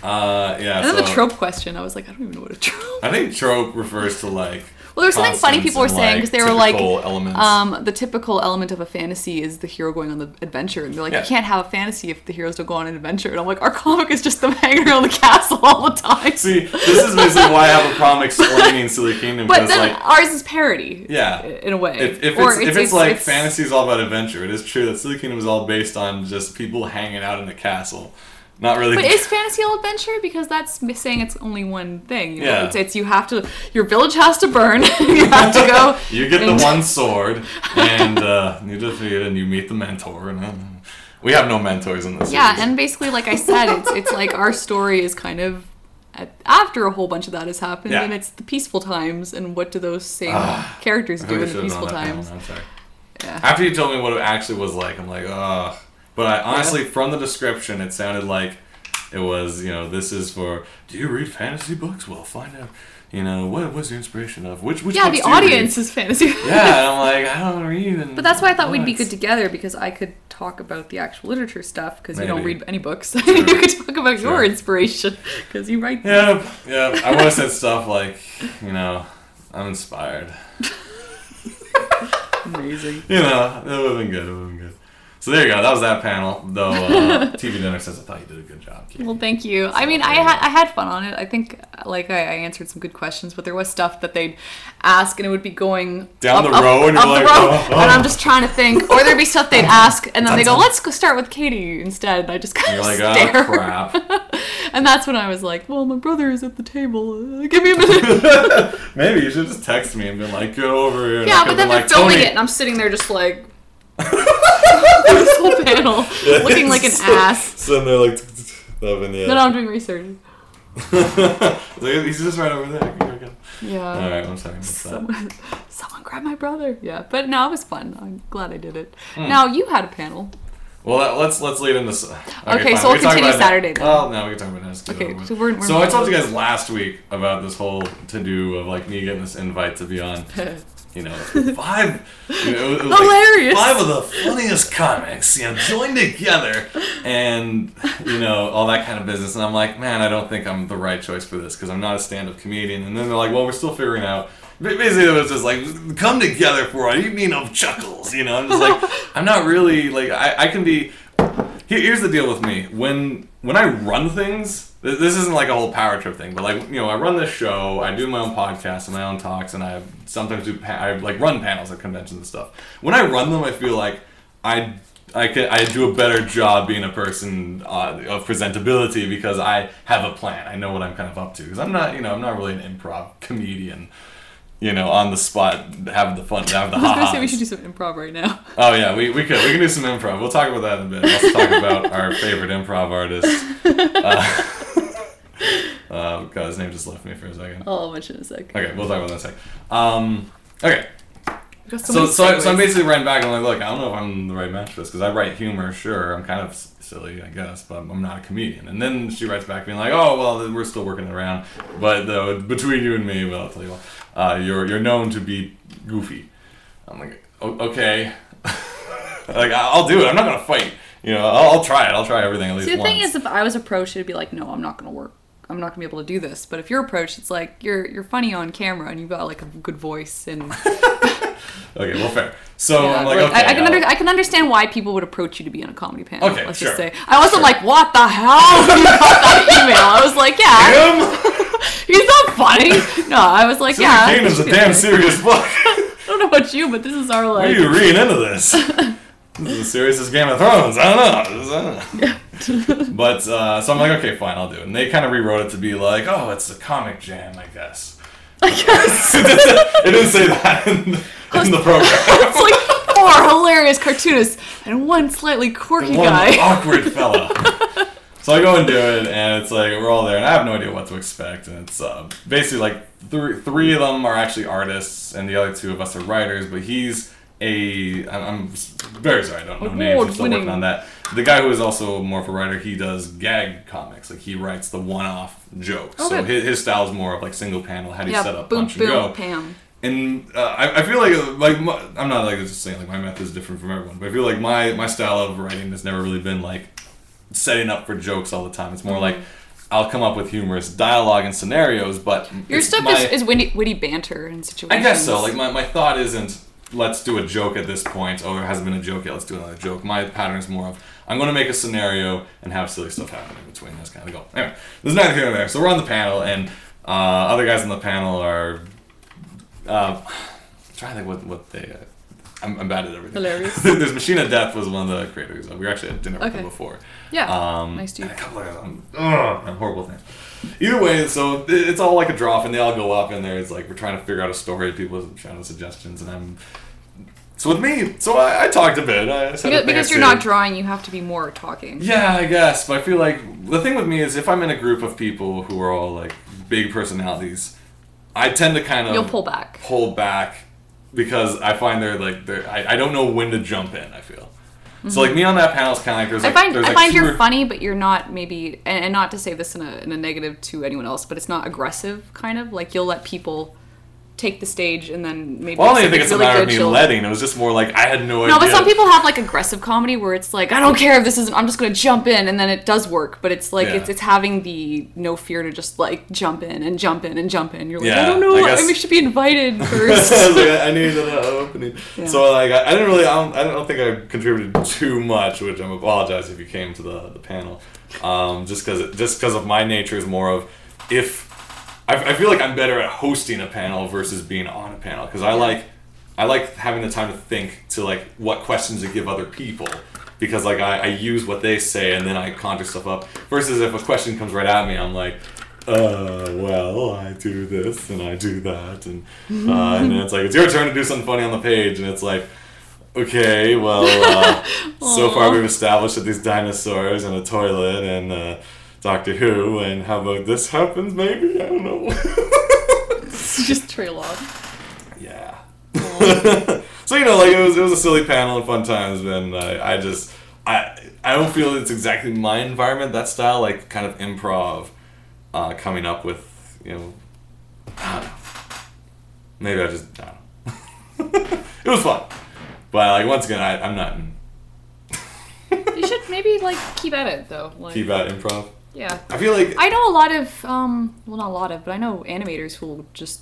And then the trope question, I was like, I don't even know what a trope. I think trope refers to like. Well, there was something funny people were saying because they were like, elements. The typical element of a fantasy is the hero going on the adventure, and they're like, you can't have a fantasy if the heroes don't go on an adventure. And I'm like, our comic is just them hanging around the castle all the time. See, this is basically why I have a problem explaining Silly Kingdom. But then ours is parody. Yeah, in a way. If it's like fantasy is all about adventure, it is true that Silly Kingdom is all based on just people hanging out in the castle. Not really. But is fantasy all adventure? Because that's saying it's only one thing. It's you have to. Your village has to burn. You have to go. You get the one sword, and you defeat it, and you meet the mentor. And we have no mentors in this. Yeah, series. And basically, like I said, it's like our story is kind of after a whole bunch of that has happened, and it's the peaceful times. And what do those same characters do in the peaceful times? I'm sorry. Yeah. After you told me what it actually was like, I'm like, oh. But I honestly, from the description, it sounded like it was, this is for, do you read fantasy books? Well, find out, what was the inspiration of? Which yeah, the audience is fantasy. Yeah, and I'm like, I don't read. But that's why I thought we'd be good together, because I could talk about the actual literature stuff, because you don't read any books. You could talk about your inspiration, because you write them. Yeah. I would have said stuff like, I'm inspired. Amazing. It would have been good. So there you go. That was that panel. Though TV Dinner says I thought you did a good job, Katie. Well, thank you. I mean, I had fun on it. I think I answered some good questions, but there was stuff that they'd ask, and it would be going down the row, and you're like, and I'm just trying to think. Or there'd be stuff they'd ask, and then they go, "Let's go start with Katie instead." And I just kind of stare. Oh crap. And that's when I was like, "Well, my brother is at the table. Give me a minute." Maybe you should just text me and be like, "Go over here." Yeah, but then they're filming it, and I'm sitting there just like. This whole panel looking like an ass. Sitting there like No, I'm doing research. He's just right over there. Yeah. Alright, I'm sorry. Someone grab my brother. Yeah, but no, it was fun. I'm glad I did it. Now you had a panel. Well, let's lead into. Okay, so we'll continue Saturday then. Oh, no, we can talk about this. Okay, so I told you guys last week about this whole to-do of like me getting this invite to be on. 5 hilarious. Like 5 of the funniest comics, joined together, and all that kind of business. And I'm like, man, I don't think I'm the right choice for this because I'm not a stand-up comedian. And then they're like, well, we're still figuring out. Basically, it was just like, come together for an evening of chuckles. I'm just like, I'm not really like I can be. Here's the deal with me when I run things. This isn't like a whole power trip thing, but like I run this show, I do my own podcast and my own talks, and I sometimes run panels at conventions and stuff. When I run them, I feel like I do a better job being a person of presentability because I have a plan. I know what I'm kind of up to because I'm not really an improv comedian. On the spot, have the fun, have the ha-has. I was going to say we should do some improv right now. Oh yeah, we can do some improv. We'll talk about that in a bit. Let's talk about our favorite improv artist. God, his name just left me for a second. I'll mention in a sec. Okay, we'll talk about that in a sec. Okay. So I'm basically writing back and I'm like, look, I don't know if I'm the right match for this because I write humor, sure, I'm kind of silly, I guess, but I'm not a comedian. And then she writes back being like, oh, well, we're still working it around, but between you and me, well, I'll tell you what, you're known to be goofy. I'm like, okay, like I'll do it. I'm not gonna fight. You know, I'll try it. I'll try everything at least once. See, the thing is, if I was approached, it'd be like, no, I'm not gonna work. I'm not gonna be able to do this. But if you're approached, it's like you're funny on camera and you've got like a good voice and. Okay, well, fair. So yeah, I'm like, okay. I can understand why people would approach you to be on a comedy panel. Okay, let's sure. just say. I wasn't like, what the hell? You got that email? I was like, yeah. He's not funny. No, I was like, Silly yeah. Kingdom's a damn serious book. I don't know about you, but this is our like. Where are you reading into this? This is as serious as Game of Thrones. I don't know. But so I'm like, okay, fine, I'll do it. And they kind of rewrote it to be like, oh, it's a comic jam, I guess. I guess. It didn't say that in the program. It's like 4 hilarious cartoonists and 1 slightly quirky guy. One awkward fella. So I go and do it, and it's like, we're all there, and I have no idea what to expect. And it's basically like three of them are actually artists, and the other 2 of us are writers, but he's I'm very sorry, I don't know names, I'm still working on that. The guy who is also more of a writer, he does gag comics, like he writes the one-off jokes. Oh, so good. his style is more of like single panel, how do you set up, boom, punch and go. Pam. And I feel like I'm not like just saying like my method is different from everyone, but I feel like my style of writing has never really been like setting up for jokes all the time. It's more like I'll come up with humorous dialogue and scenarios, but your stuff is witty banter and situations. I guess so. Like my thought isn't let's do a joke at this point. Oh, there hasn't been a joke yet. Let's do another joke. My pattern is more of I'm going to make a scenario and have silly stuff happen in between. That's kind of the goal. Anyway, there's neither here nor there. So we're on the panel, and other guys on the panel are. I'm trying to think what they. I'm bad at everything. Hilarious. There's Machine of Death was one of the creators. We were actually at dinner with them before. Yeah. Nice dude. And a couple of horrible things. Either way, so it's all like a draw, and they all go up, and there's like we're trying to figure out a story. People are trying suggestions, and so with me. So I talked a bit. Because you're not drawing, you have to be more talking. Yeah, I guess. But I feel like the thing with me is if I'm in a group of people who are all like big personalities, I tend to kind of you'll pull back because I find I don't know when to jump in. I feel. So like me on that panel is kind of like I find you're funny, but you're not maybe and not to say this in a negative to anyone else, but it's not aggressive kind of like you'll let people take the stage and then maybe. Well, I don't even think it's really a matter of me letting. It was just more like I had no idea. No, but some people have like aggressive comedy where it's like I don't care if this isn't. I'm just gonna jump in, and then it does work. But it's like it's having the no fear to just like jump in and jump in and jump in. You're like I don't know. Maybe we should be invited first. I need an opening. Yeah. So like I didn't really. I don't think I contributed too much, which I'm apologize if you came to the panel. Just because of my nature is more of if. I feel like I'm better at hosting a panel versus being on a panel because I like having the time to think to like what questions to give other people because like I use what they say and then I conjure stuff up versus if a question comes right at me I'm like well I do this and I do that and then it's like it's your turn to do something funny on the page and it's like okay well so far we've established that these dinosaurs and a toilet and Doctor Who, and how about this happens, maybe? I don't know. Just trail off. Yeah. So, like, it was a silly panel and fun times, and I don't feel it's exactly my environment, that style, like, kind of improv, coming up with, I don't know. Maybe I don't know. It was fun. But, like, once again, I'm not... You should maybe, like, keep at it, though. Like, keep at improv? Yeah. I feel like... I know a lot of, well, not a lot of, but I know animators who will just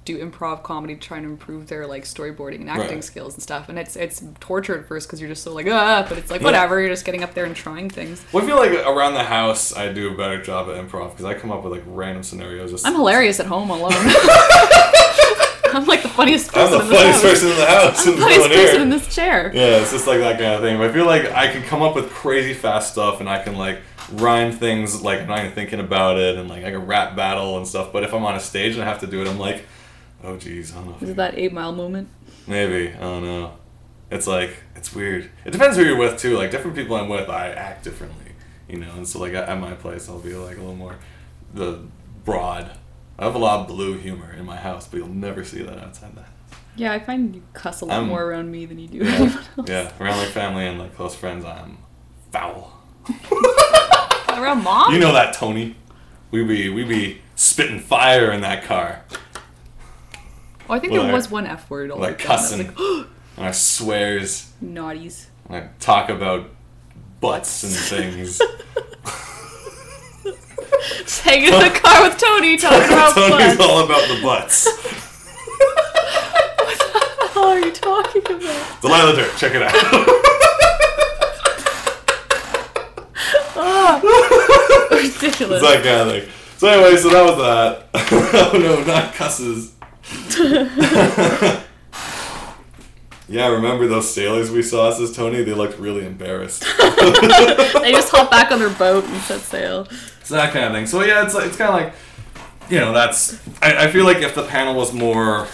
do improv comedy trying to improve their, like, storyboarding and acting skills and stuff. And it's torture at first because you're just so, like, but it's like, whatever, you're just getting up there and trying things. Well, I feel like around the house, I do a better job at improv because I come up with, like, random scenarios. I'm hilarious at home alone. I'm like the funniest person in the house. I'm the funniest person in the house. I'm the funniest person in this chair. Yeah, it's just like that kind of thing. But I feel like I can come up with crazy fast stuff and I can, like, rhyme things like I'm not even thinking about it and like I can rap battle and stuff, but if I'm on a stage and I have to do it I'm like oh geez, I don't know. Is it that 8 Mile moment? Maybe, I don't know. It's like it's weird. It depends who you're with too. Like different people I'm with I act differently, and so like at my place I'll be like a little more the broad. I have a lot of blue humor in my house, but you'll never see that outside that. Yeah, I find you cuss a lot more around me than you do anyone else. Yeah, around like family and like close friends, I'm foul. Around mom? You know that, Tony. We be spitting fire in that car. Oh, I think there was one F word. Like cussing. And our swears. Naughties. And I talk about butts and things. Just hanging in the car with Tony talking about Tony's butts. all about the butts. What the hell are you talking about? Delilah Dirt, check it out. Ridiculous. It's that kind of thing. So anyway, so that was that. Oh no, not cusses. Yeah, remember those sailors we saw, says Tony? They looked really embarrassed. They just hopped back on their boat and set sail. So that kind of thing. So yeah, it's kind of like, you know, that's... I feel like if the panel was more...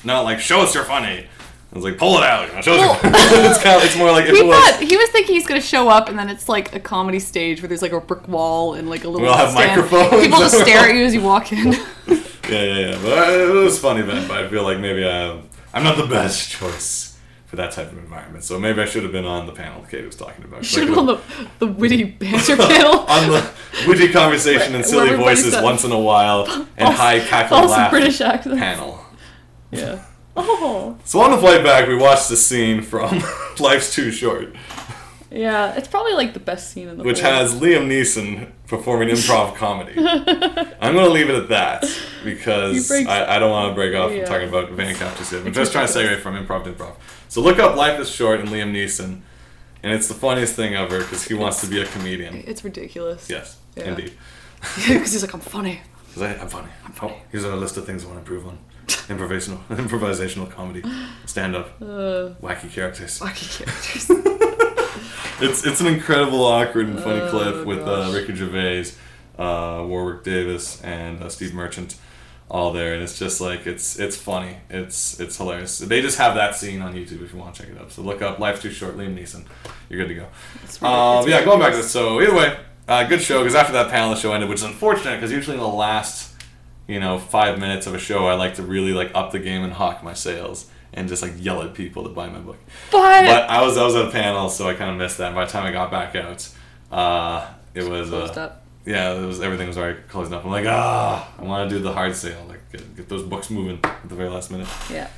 Not like, show us you're funny. I was like, pull it out. You know, show us it's more like... If it was, he was thinking he's going to show up and then it's like a comedy stage where there's like a brick wall and like a little we'll have stand. microphones. People just stare at you as you walk in. Yeah. But it was a fun event, but I feel like maybe I'm not the best choice for that type of environment. So maybe I should have been on the panel Kate was talking about. Should have on the witty banter panel. On the witty conversation and silly voices once in a while and high cackling laugh British accents. panel. Yeah. Oh. So on the flight back, we watched the scene from Life's Too Short. Yeah, it's probably like the best scene in the which whole. has Liam Neeson performing improv comedy. I'm going to leave it at that because I don't want to break off from talking about VanCAF just yet. I'm just trying to segue from improv to improv. So look up Life is Short and Liam Neeson, and it's the funniest thing ever because he wants to be a comedian. It's ridiculous. Yes, indeed. Because he's like, I'm funny. I'm funny. Oh, here's a list of things I want to improve on. Improvisational comedy, stand-up, wacky characters. It's an incredible, awkward, and funny clip with Ricky Gervais, Warwick Davis, and Steve Merchant, all there, and it's just like it's funny. It's hilarious. They just have that scene on YouTube if you want to check it out. So look up Life's Too Short, Liam Neeson. You're good to go. Yeah, going back to this. So either way, good show. Because after that panel, the show ended, which is unfortunate because usually in the last 5 minutes of a show, I like to really like up the game and hawk my sales and just like yell at people to buy my book. But I was at a panel, so I kind of missed that. By the time I got back out, it was everything was already closed up. I'm like, I want to do the hard sale, like get those books moving at the very last minute. Yeah.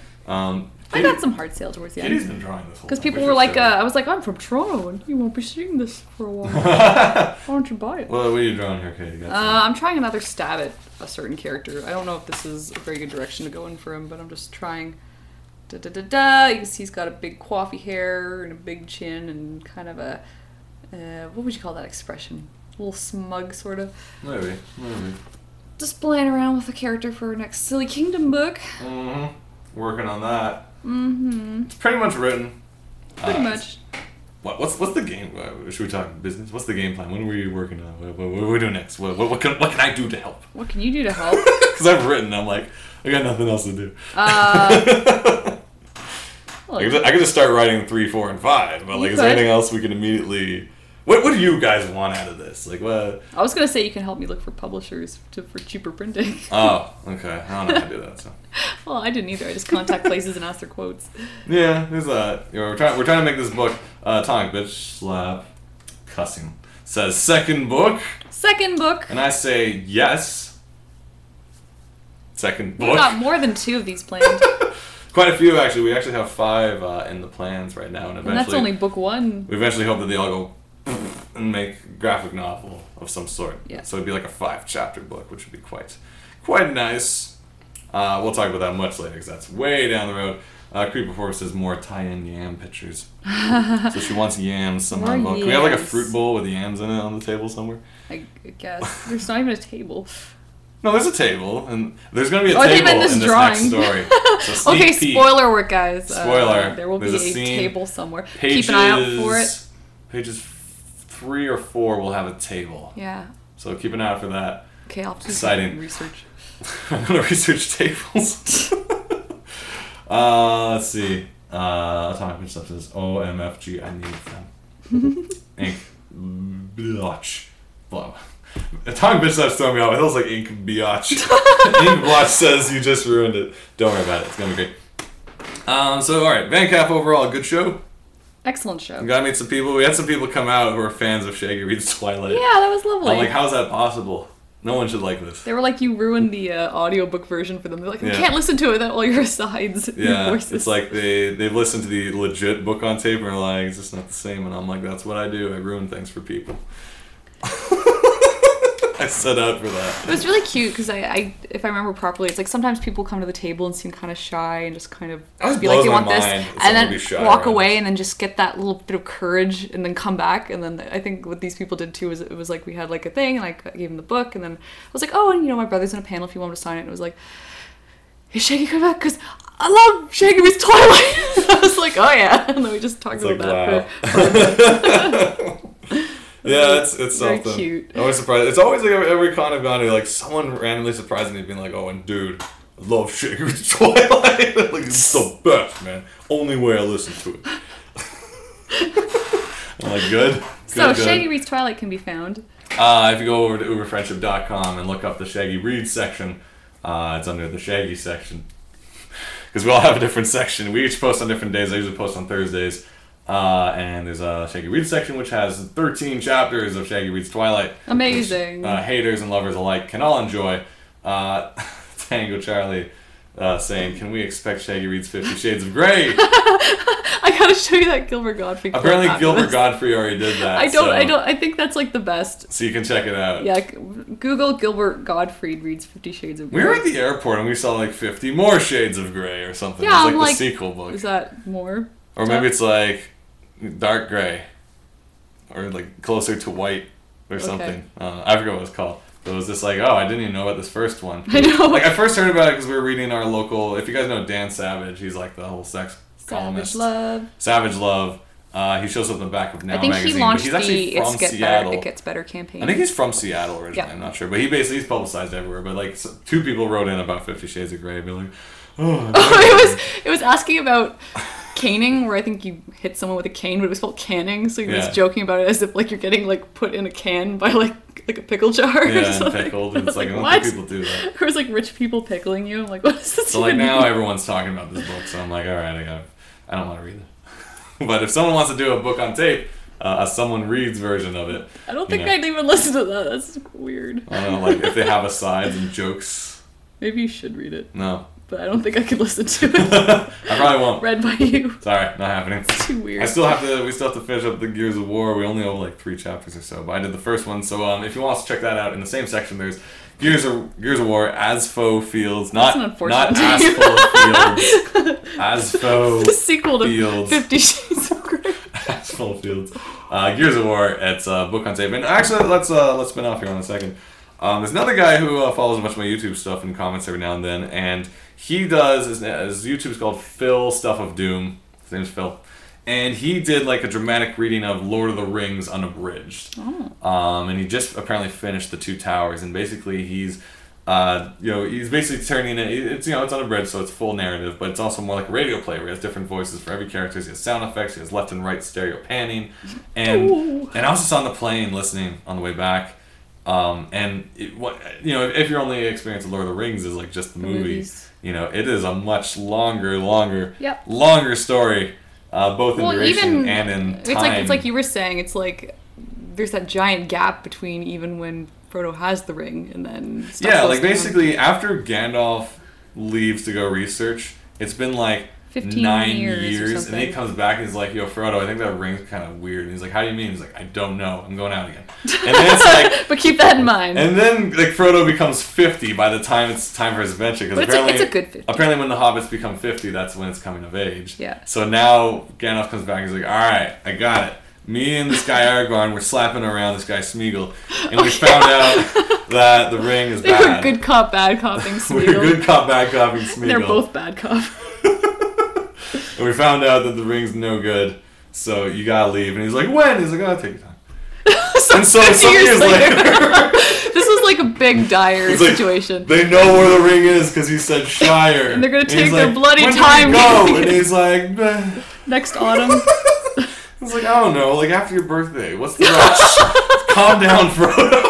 I got some hard sale towards the end. Katie's been drawing this whole because people were like, I was like, I'm from Toronto and you won't be seeing this for a while. Why don't you buy it? What are you drawing here, Katie? I'm trying another stab at a certain character. I don't know if this is a very good direction to go in for him, but I'm just trying. You can see he's got a big coiffy hair and a big chin and kind of a, what would you call that expression? A little smug, sort of. Maybe. Just playing around with the character for our next Silly Kingdom book. Mm-hmm. Working on that. Mm-hmm. It's pretty much written. Pretty much. What's the game? Should we talk business? What's the game plan? When are we working on? What are we doing next? What can I do to help? What can you do to help? Because I've written. I'm like, I got nothing else to do. I could just start writing 3, 4, and 5. But like, is there anything else we can immediately? What do you guys want out of this? Like what? I was gonna say you can help me look for publishers for cheaper printing. Oh, okay. I don't know how to do that. So. Well, I didn't either. I just contact places and ask their quotes. Yeah, there's that. We're trying to make this book. Tonic bitch slap cussing says second book. Second book. And I say yes. Second book. We got more than 2 of these planned. Quite a few actually. We actually have 5 in the plans right now, and eventually. And that's only book 1. We eventually hope that they all go and make a graphic novel of some sort. Yeah. So it'd be like a 5-chapter book, which would be quite nice. We'll talk about that much later because that's way down the road. Creeper Force says more tie-in yam pictures. So she wants yams somehow. Can we have like a fruit bowl with yams in it on the table somewhere? I guess. There's not even a table. No, there's a table, and there's going to be a table in this next story. So okay, spoiler work, guys. Spoiler. There will be a table somewhere. Keep an eye out for it. Pages 3 or 4 will have a table. Yeah. So keep an eye out for that. Okay, I'll do exciting research. I'm going to research tables. Let's see. Atomic Bitch Stuff says, OMFG, I need them. Ink. Blotch. Blah. Atomic Bitch Slap's throwing me off. I thought it was like Ink Biatch. Ink Biatch says you just ruined it. Don't worry about it. It's going to be great. So, alright. VanCAF overall, good show? Excellent show. We got to meet some people. We had some people come out who are fans of Shaggy Reed's Twilight. Yeah, that was lovely. I'm like, how's that possible? No one should like this. They were like, you ruined the audiobook version for them. They're like, you can't listen to it without all your asides. Yeah, your voices. it's like they've listened to the legit book on tape and are like, it's just not the same. And I'm like, that's what I do. I ruin things for people. I set out for that. It was really cute because I, if I remember properly, it's like sometimes people come to the table and seem kind of shy and just kind of be like, "You want this," and then walk away and then just get that little bit of courage and then come back. And then I think what these people did too was it was like we had like a thing and I gave them the book and then I was like, "Oh, and my brother's in a panel if you want to sign it." And it was like, "Hey, Shaggy, come back because I love Shaggy Reed's Twilight." I was like, "Oh yeah," and then we just talked about that for. Yeah, it's very something. Cute. I'm always surprised. It's always like every con I've gone to, like someone randomly surprising me being like, "Oh, and dude, I love Shaggy Reed's Twilight. Like it's the best, man. Only way I listen to it." I'm like, good. So Shaggy Reed's Twilight can be found. If you go over to uberfriendship.com and look up the Shaggy Reed section, it's under the Shaggy section. Because we all have a different section. We each post on different days. I usually post on Thursdays. And there's a Shaggy Reed section which has 13 chapters of Shaggy Reed's Twilight. Amazing. Which, haters and lovers alike can all enjoy. Tango Charlie saying, "Can we expect Shaggy Reed's 50 Shades of Grey?" I gotta show you that Gilbert Gottfried. Apparently Gilbert Gottfried already did that. I think that's like the best. So you can check it out. Yeah, Google Gilbert Gottfried reads 50 Shades of Grey. We were at the airport and we saw like 50 more Shades of Grey or something. Yeah, it was like the sequel book. Is that more? Or maybe it's like dark gray, or like closer to white, or something. I forget what it was called. But it was just like, oh, I didn't even know about this first one. I know. Like I first heard about it because we were reading our local. If you guys know Dan Savage, he's like the whole sex columnist. Savage Love. He shows up in the back of Now magazine. I think he launched he's actually from Seattle. It Gets Better campaign. I think he's from Seattle originally. Yeah. I'm not sure, but he's publicized everywhere. But like two people wrote in about 50 Shades of Grey, being like, oh, it was asking about caning, where I think you hit someone with a cane, but it was called canning, so you're just joking about it as if like you're getting like put in a can by like a pickle jar or something. Pickled. It's like, I don't think people do that. There was like rich people pickling you. I'm like, what is this? So like now everyone's talking about this book, so I'm like, all right, I don't want to read it. But if someone wants to do a book on tape, a someone reads version of it. I don't think I'd even listen to that. That's weird. I don't know, like if they have asides and jokes. Maybe you should read it. No. But I don't think I could listen to it. I probably won't. Read by you. Sorry, not happening. It's too weird. We still have to finish up the Gears of War. We only have like 3 chapters or so, but I did the first one. So if you want to check that out, in the same section there's Gears of War, Asfo Fields, not Asfo Fields, Asfo the sequel to Fields. 50 Shades of Grey. Asfo Fields. Gears of War. It's a book on tape. And actually, let's spin off here on a second. There's another guy who follows a bunch of my YouTube stuff and comments every now and then, and he does, his YouTube's called Phil Stuff of Doom. His name's Phil. And he did like a dramatic reading of Lord of the Rings Unabridged. Oh. And he just apparently finished The Two Towers, and basically he's basically turning it, it's unabridged, so it's full narrative, but it's also more like a radio play where he has different voices for every character. He has sound effects, he has left and right stereo panning. And I was just on the plane listening on the way back. If your only experience of Lord of the Rings is like just the movie, it is a much longer story, both in duration and in time. It's like you were saying, it's like there's that giant gap between even when Frodo has the ring and then basically after Gandalf leaves to go research, it's been like 9 years and then he comes back and he's like, yo, Frodo, I think that ring's kind of weird. And he's like, how do you mean? He's like, I don't know, I'm going out again. And then it's like, but keep that in mind. And then like Frodo becomes 50 by the time it's time for his adventure, because apparently it's a good 50. Apparently when the hobbits become 50, that's when it's coming of age. Yeah. So now Gandalf comes back and he's like, all right, I got it. Me and this guy Aragorn were slapping around this guy Smeagol, and we found out that the ring is bad. They were good cop, bad copping Smeagol. We were good cop, bad copping Smeagol. They're both bad cop. And we found out that the ring's no good, so you gotta leave. And he's like, when? He's like, oh, take your time. And so some years later this was like a big dire situation. Like, they know where the ring is because he said Shire. And they're gonna take their bloody time. Go? And he's like, bleh. Next autumn. It's like, I don't know, like after your birthday. What's the rush? Calm down, Frodo.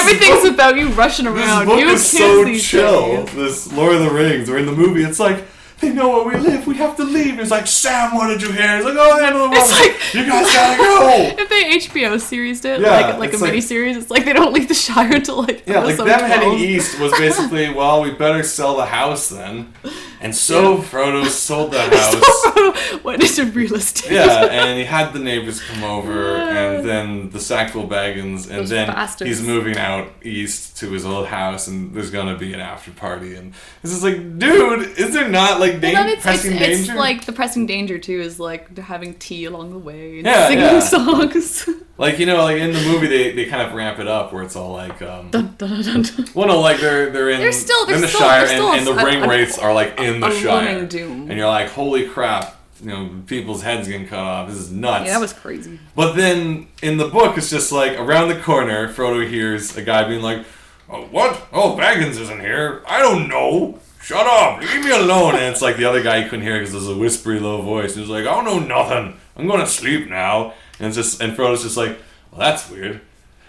Everything's about you rushing around. This book you is so these chill. days. This Lord of the Rings, or in the movie, it's like, they know where we live. We have to leave. And it's like, Sam, what did you hear? It's like, oh, handle the woman. Like, you guys gotta go. If they HBO series it, yeah, like a mini-series, it's like they don't leave the Shire until like episode them 12. Heading east was basically, well, we better sell the house then. And so Frodo sold the house. Frodo went into real estate. Yeah, and he had the neighbors come over, and then the Sackville Baggins, and those then bastards. He's moving out east to his old house, and there's gonna be an after party, and it's just like, dude, is there not like pressing danger? It's like the pressing danger too is like having tea along the way and singing songs. Like, you know, like in the movie they kind of ramp it up where it's all like dun, dun, dun, dun. well, no, like they're in the Shire, and the ring wraiths are like in the Shire, doom. And you're like, holy crap, you know, people's heads getting cut off. This is nuts. Yeah, that was crazy. But then in the book, it's just like around the corner, Frodo hears a guy being like, "Oh, what? Oh, Baggins isn't here. I don't know. Shut up. Leave me alone." And it's like the other guy, you couldn't hear because there's a whispery, low voice. He's like, "I don't know nothing. I'm going to sleep now." And Frodo's just like, "Well, that's weird."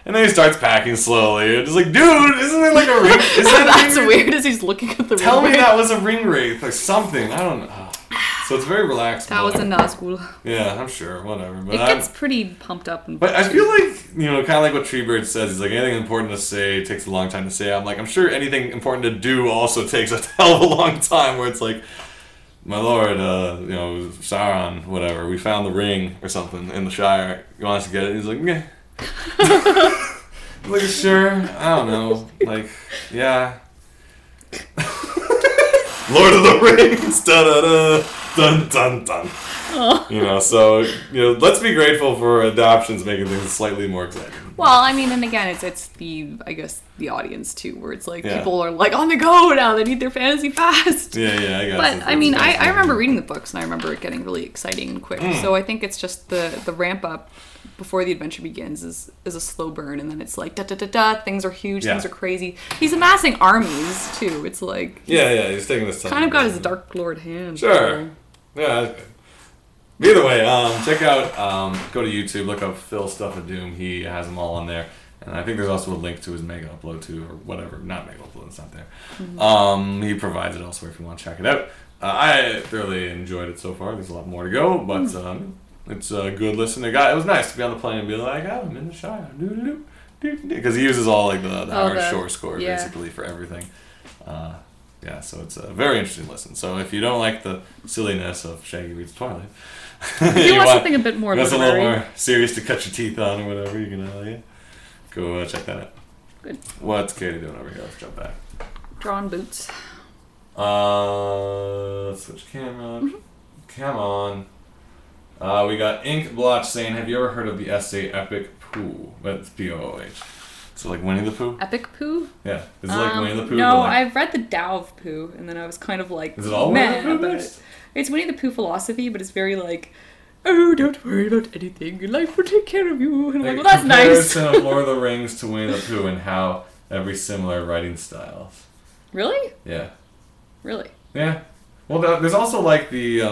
And then he starts packing slowly. And it's like, dude, isn't there like a ring? Is that that's weird as he's looking at the ring. Tell me that was a ring wraith or something. I don't know. So it's very relaxed. That was a Nazgul. Yeah, I'm sure. Whatever. But it gets pretty pumped up. But I feel like, you know, kind of like what Treebird says. He's like, anything important to say takes a long time to say. I'm like, I'm sure anything important to do also takes a hell of a long time. Where it's like, my lord, you know, Sauron, whatever. We found the ring or something in the Shire. You want us to get it? He's like, meh. Like, sure. I don't know. Like, yeah. Lord of the Rings. Da da da. Dun dun dun. Oh. You know, so, you know, let's be grateful for adoptions making things slightly more exciting. Well, I mean, and again, it's the, I guess, the audience too, where it's like people are like on the go now. They need their fantasy fast. Yeah, I guess. But I mean, I remember reading the books and I remember it getting really exciting and quick. So I think it's just the ramp up before the adventure begins is a slow burn, and then it's like da da da da. Things are huge. Things are crazy. He's amassing armies too. It's like he's taking this time. Kind of got his Dark Lord hand. Sure. Yeah. That's good. Either way, check out, go to YouTube, look up Phil Stuff of Doom. He has them all on there. And I think there's also a link to his Mega Upload too, or whatever. Not Mega Upload, it's not there. Mm-hmm. He provides it elsewhere if you want to check it out. I thoroughly enjoyed it so far. There's a lot more to go, but it's a good listen. It was nice to be on the plane and be like, oh, I'm in the Shire. Because he uses all like the Howard Shore score basically for everything. Yeah, so it's a very interesting listen. So if you don't like the silliness of Shaggy Reads Twilight, if you want something a bit more literary, a little more serious to cut your teeth on or whatever, you can go check that out. Good. What's Katie doing over here? Let's jump back. Drawing boots. Let's switch camera. Mm-hmm. Come on. We got Ink Blotch saying, have you ever heard of the essay Epic Pooh? That's P-O-O-H. So like Winnie the Pooh? Epic Pooh? Yeah. Is it like Winnie the Pooh? No, like... I've read the Tao of Pooh, and then I was kind of like, is it all Winnie the Pooh about it. It's Winnie the Pooh philosophy, but it's very like, oh, don't worry about anything. Life will take care of you. And I'm like, well, that's nice. Comparison of Lord of the Rings to Winnie the Pooh and how every similar writing styles. Really? Yeah. Really? Yeah. Well, there's also like the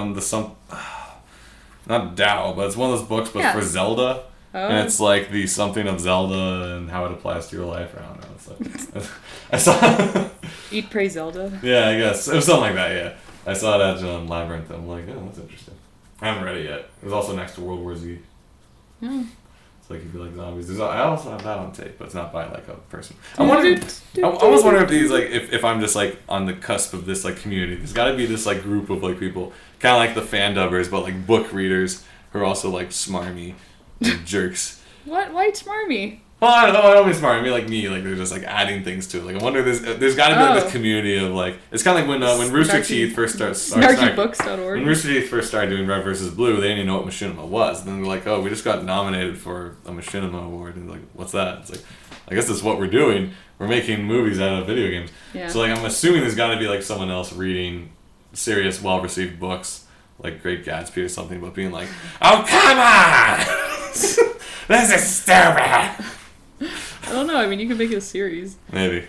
not Tao, but it's one of those books, but for Zelda. Oh. And it's like the something of Zelda and how it applies to your life. I don't know. It's like, I saw. Eat, Pray, Zelda. Yeah, I guess it was something like that. Yeah, I saw that on Labyrinth. I'm like, oh, that's interesting. I haven't read it yet. It was also next to World War Z. Yeah. It's like if you like zombies. I also have that on tape, but it's not by like a person. I almost wonder if these like if I'm just like on the cusp of this like community. There's got to be this like group of like people, kind of like the fan dubbers, but like book readers who are also like smarmy. Jerks. What? Why smarmy? Well, I don't mean smarmy. I mean like me. Like they're just like adding things to it. Like I wonder there's got to be like this community of like it's kind of like when Rooster Teeth first starts snarkybooks.org. When Rooster Teeth first started doing Red vs. Blue, they didn't even know what machinima was. Then they're like, oh, we just got nominated for a machinima award, and like, what's that? It's like, I guess that's what we're doing. We're making movies out of video games. Yeah. So like I'm assuming there's got to be like someone else reading serious, well-received books like Great Gatsby or something, but being like, oh come on. This is stupid. I don't know. I mean, you could make it a series. Maybe.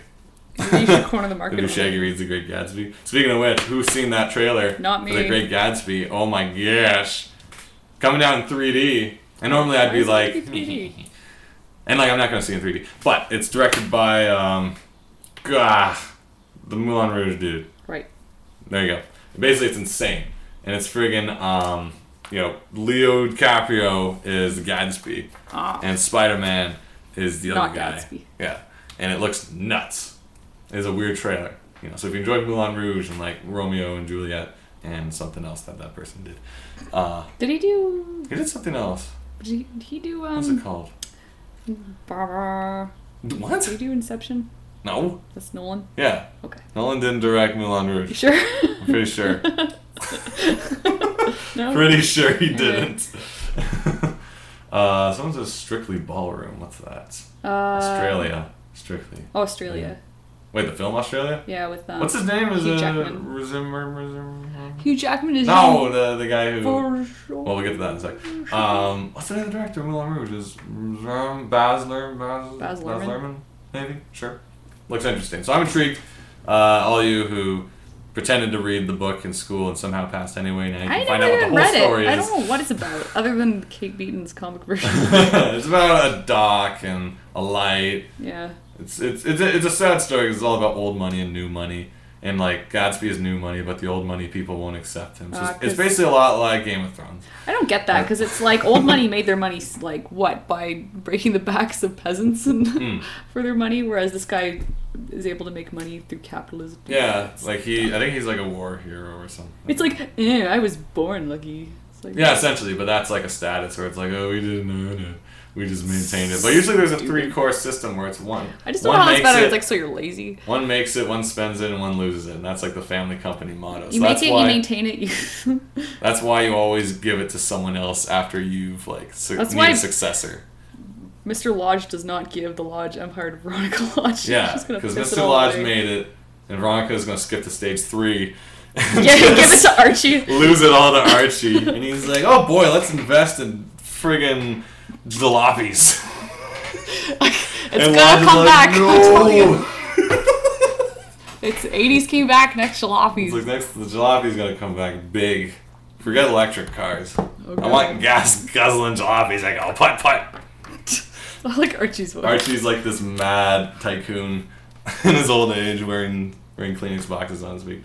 You should corner the market. Maybe Shaggy reads The Great Gatsby. Speaking of which, who's seen that trailer? Not me. For The Great Gatsby? Oh my gosh. Coming out in 3D. And normally I'd be like, and And like I'm not gonna see it in 3D, but it's directed by the Moulin Rouge dude. Right. There you go. Basically, it's insane, and it's friggin' Leo DiCaprio is Gatsby, and Spider-Man is the other guy. Gatsby. Yeah, and it looks nuts. It's a weird trailer, So if you enjoyed Moulin Rouge and like Romeo and Juliet and something else that person did, did he do? He did something else. Did he do? What's it called? What? Did he do Inception? No. That's Nolan? Yeah. Okay. Nolan didn't direct Moulin Rouge. You sure? I'm pretty sure. No? Pretty sure he didn't. Someone says Strictly Ballroom. What's that? Australia. Strictly. Oh, Australia. Wait, the film Australia? Yeah, with what's his name? Hugh Jackman. Hugh Jackman is the guy who. For sure. Well, we'll get to that in a sec. What's the name of the director of Moulin Rouge? Is Baz Luhrmann? Maybe. Sure. Looks interesting. So I'm intrigued. All you who pretended to read the book in school and somehow passed anyway, now you can find out what the whole story is. I don't know what it's about, other than Kate Beaton's comic version. It's about a dock and a light. Yeah. It's a sad story because it's all about old money and new money. And like Gatsby is new money, but the old money people won't accept him. So it's basically a lot like Game of Thrones. I don't get that because it's like old money made their money like what, by breaking the backs of peasants and for their money, whereas this guy is able to make money through capitalism. Yeah, like I think he's like a war hero or something. It's like I was born lucky. It's like, yeah, essentially, but that's like a status where it's like, oh, we didn't know. We just maintained it. But usually there's a 3-course system where it's one. I just don't know how it's better. It's like, so you're lazy. One makes it, one spends it, and one loses it. And that's like the family company motto. You make it, you maintain it. That's why you always give it to someone else after you've need a successor. Mr. Lodge does not give the Lodge Empire to Veronica Lodge. Yeah, because Mr. Lodge made it, and Veronica's going to skip to stage 3. Yeah, give it to Archie. Lose it all to Archie. And he's like, oh boy, let's invest in friggin' jalopies. It's gonna come back. No. I'm telling you. It's 80s came back. Next jalopies. It's like the jalopies gonna come back big. Forget electric cars. Okay. I want gas guzzling jalopies. I go putt. I like Archie's voice. Archie's like this mad tycoon in his old age, wearing Kleenex boxes on his feet.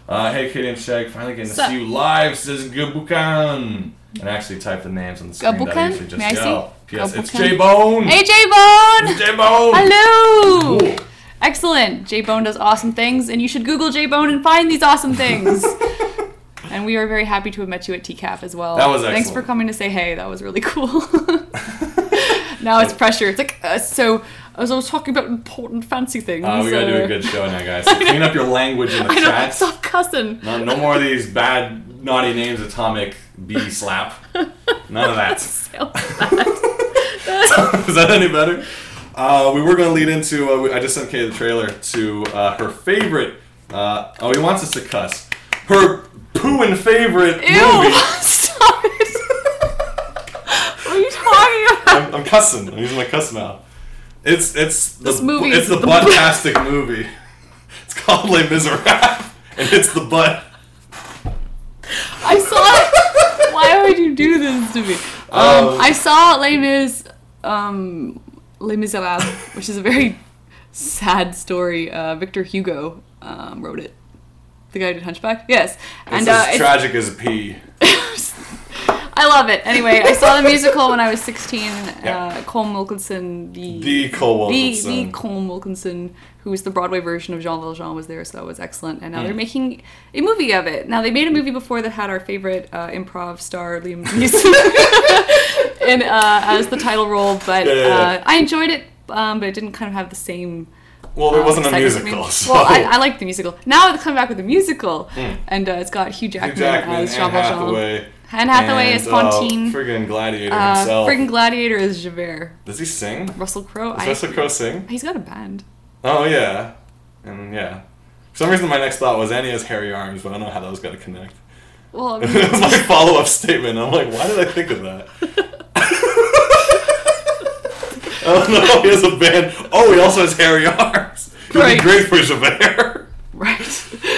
Hey, Katie and Shag, finally getting to see you live, says Gabukan. And actually type the names on the screen. Gabukan? That I usually just May I yell. see? P.S. It's J-Bone! Hey, J-Bone! It's J-Bone! Hello! Cool. Excellent. J-Bone does awesome things, and you should Google J-Bone and find these awesome things. And we are very happy to have met you at TCAF as well. That was excellent. Thanks for coming to say hey. That was really cool. Now it's pressure. It's like, so as I was talking about important fancy things. We gotta do a good show now, guys. So clean up your language in the chat. Stop cussing. No more of these bad, naughty names, Atomic B Slap. None of that. So bad. Is that any better? We were going to lead into, I just sent Kay the trailer to her favorite, he wants us to cuss. Her poo-in favorite movie. Stop it. What are you talking about? I'm cussing. I'm using my cuss mouth. It's the the butt-tastic movie. It's called Les Miserables, and it's the butt. I saw it. Why would you do this to me? I saw Les Miserables, which is a very sad story. Victor Hugo wrote it. The guy who did Hunchback? Yes. It's as tragic as pee. I love it. Anyway, I saw the musical when I was 16. Yep. Cole Wilkinson, the Cole Wilkinson, who was the Broadway version of Jean Valjean, was there, so that was excellent. And now they're making a movie of it. Now, they made a movie before that had our favorite improv star, Liam Neeson, as the title role, but I enjoyed it, but it didn't kind of have the same... Well, there wasn't a musical, so... Well, I like the musical. Now they're coming back with a musical, and it's got Hugh Jackman as Jean Valjean. Anne Hathaway is Fantine. Friggin' Gladiator himself. Friggin' Gladiator is Javert. Does he sing? Russell Crowe. Does Russell Crowe sing? He's got a band. Oh, yeah. And yeah. For some reason, my next thought was Annie has hairy arms, but I don't know how that was going to connect. Well, I mean, it was my follow-up statement. I'm like, why did I think of that? I don't know. He has a band. Oh, he also has hairy arms. He'd be great for Javert. Right.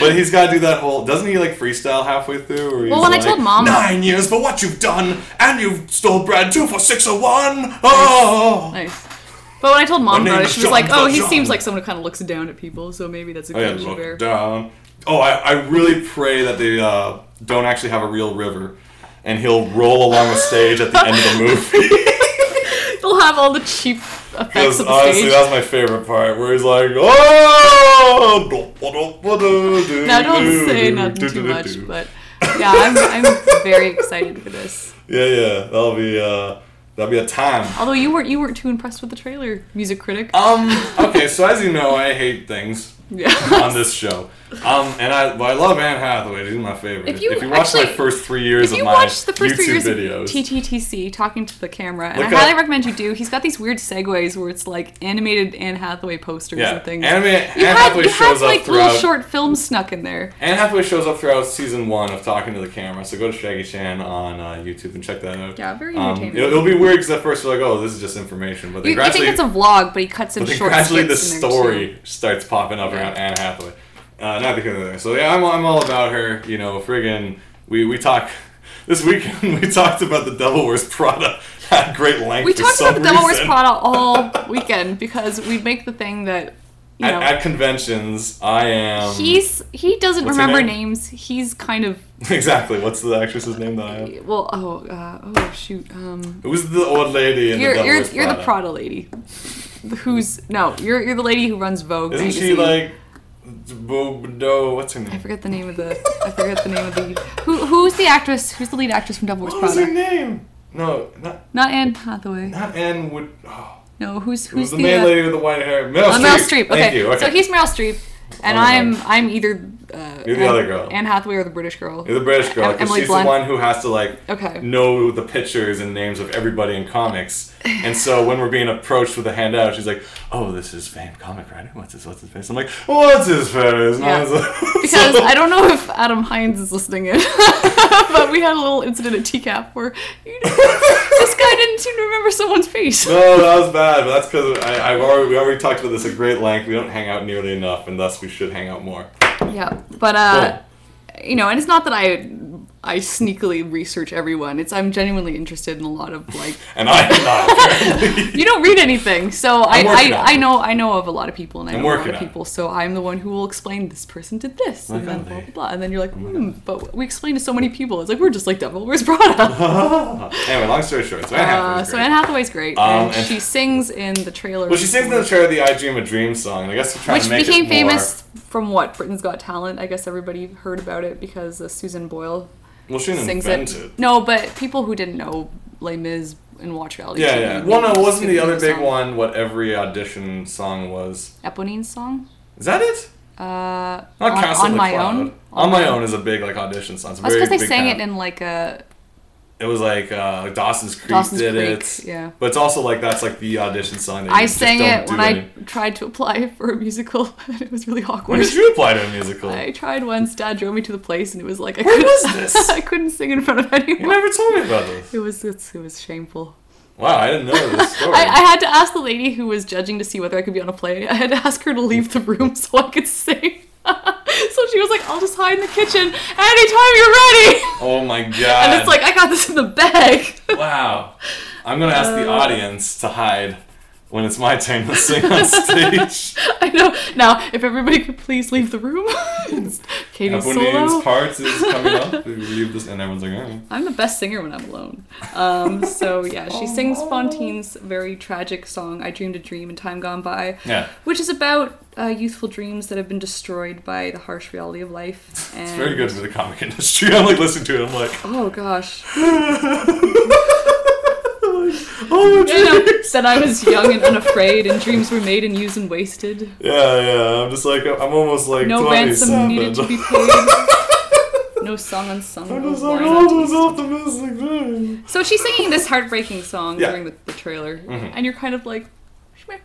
But he's got to do that whole... Doesn't he, like, freestyle halfway through? Or he's well, when I told Mom... 9 years for what you've done, and you've stole bread 2 for 601. Oh! Nice. But when I told Mom about it, she was like, oh, he John. Seems like someone who kind of looks down at people, so maybe that's a good look down. Oh, I really pray that they don't actually have a real river, and he'll roll along the stage at the end of the movie. They'll have all the cheap effects of the honestly, stage. That's my favorite part, where he's like, oh! Now, don't say nothing too much, but yeah, I'm very excited for this. Yeah, that'll be a time. Although you weren't too impressed with the trailer, music critic. Okay, so as you know, I hate things on this show. And I love Anne Hathaway. She's my favorite. If you watch my first 3 years of my YouTube videos, TTTC, talking to the camera, and I highly recommend you do. He's got these weird segues where it's like animated Anne Hathaway posters and things. Anne Hathaway shows up throughout. Little short films snuck in there. Anne Hathaway shows up throughout season 1 of Talking to the Camera. So go to Shaggy Chan on YouTube and check that out. Yeah, very entertaining. It'll be weird because at first you're like, oh, this is just information, but you think it's a vlog, but he cuts in short gradually the snips story starts popping up around Anne Hathaway. Not because of that. So yeah, I'm all about her. You know, friggin' we talk this weekend. We talked about the Devil Wears Prada at great length. We talked about the Devil Wears Prada all weekend because we make the thing that you know at conventions. I am. He doesn't remember names. He's kind of exactly. What's the actress's name that I have? Well, shoot. Who's the old lady in the Devil Wears Prada? You're the Prada lady. You're the lady who runs Vogue. Isn't magazine. she like? What's her name? I forget the name of the. Who's the actress? Who's the lead actress from Devil Wears Prada? What's her name? No, not Anne Hathaway. Not Anne Wood. Oh. No, who's the main lady with the white hair? Meryl Streep. Okay. Thank you. Okay. So he's Meryl Streep, and I'm either. You're the other girl. Anne Hathaway or the British girl. You're the British girl. Because she's Blunt. the one who has to know the pictures and names of everybody in comics. And so when we're being approached with a handout, she's like, "Oh, this is fan comic writer. What's his face?" I'm like, "What's his face?" Yeah. Because I don't know if Adam Hines is listening in, but we had a little incident at TCAP where this guy didn't seem to remember someone's face. No, that was bad. But that's because we already talked about this at great length. We don't hang out nearly enough, and thus we should hang out more. Yeah, but you know, and it's not that I sneakily research everyone. I'm genuinely interested in a lot of like. And I am not. Apparently. You don't read anything, so I know of a lot of people, and I know a lot of people. So I'm the one who will explain this person did this, and then blah blah blah, and then you're like, but we explained to so many people. It's like we're just like Devil Wears Prada. Anyway, long story short, so Anne Hathaway's great. And she sings in the trailer. Well, she sings in the trailer the "I Dream a Dream" song, and I guess to try to make it more. Which became famous from what? Britain's Got Talent. I guess everybody heard about it because Susan Boyle. Well, she didn't invent it. No, but people who didn't know Les Mis and watch reality TV. Yeah. Well, no, wasn't the other big one what every audition song was? Eponine's song? Is that it? Not Castle On My Own? On My Own is a big audition song. That's because they sang it in like a... It was like Dawson's Creek did it. Yeah. But it's also like that's like the audition song that I sang it when I tried to apply for a musical, and it was really awkward. When did you apply to a musical? I tried once. Dad drove me to the place, and it was like Where was this? I couldn't sing in front of anyone. You never told me about this. It was shameful. Wow, I didn't know this story. I had to ask the lady who was judging to see whether I could be on a play. I had to ask her to leave the room so I could sing. So she was like, I'll just hide in the kitchen anytime you're ready. Oh my god. And it's like, I got this in the bag. Wow. I'm going to ask the audience to hide when it's my turn to sing on stage. I know. Now, if everybody could please leave the room. Katie's solo. Parts is coming up. We leave this, and everyone's like, oh. I'm the best singer when I'm alone. So yeah, she sings Fontine's very tragic song, I Dreamed a Dream in Time Gone By. Yeah. Which is about youthful dreams that have been destroyed by the harsh reality of life. And it's very good for the comic industry. I'm like listening to it, I'm like... Oh gosh. Oh, that I was young and unafraid, and dreams were made and used and wasted. Yeah. I'm just like, I'm almost like no 27. Ransom needed to be paid. No song unsung. I'm just like, oh, this optimistic thing. So she's singing this heartbreaking song during the trailer, and you're kind of like, shmeh.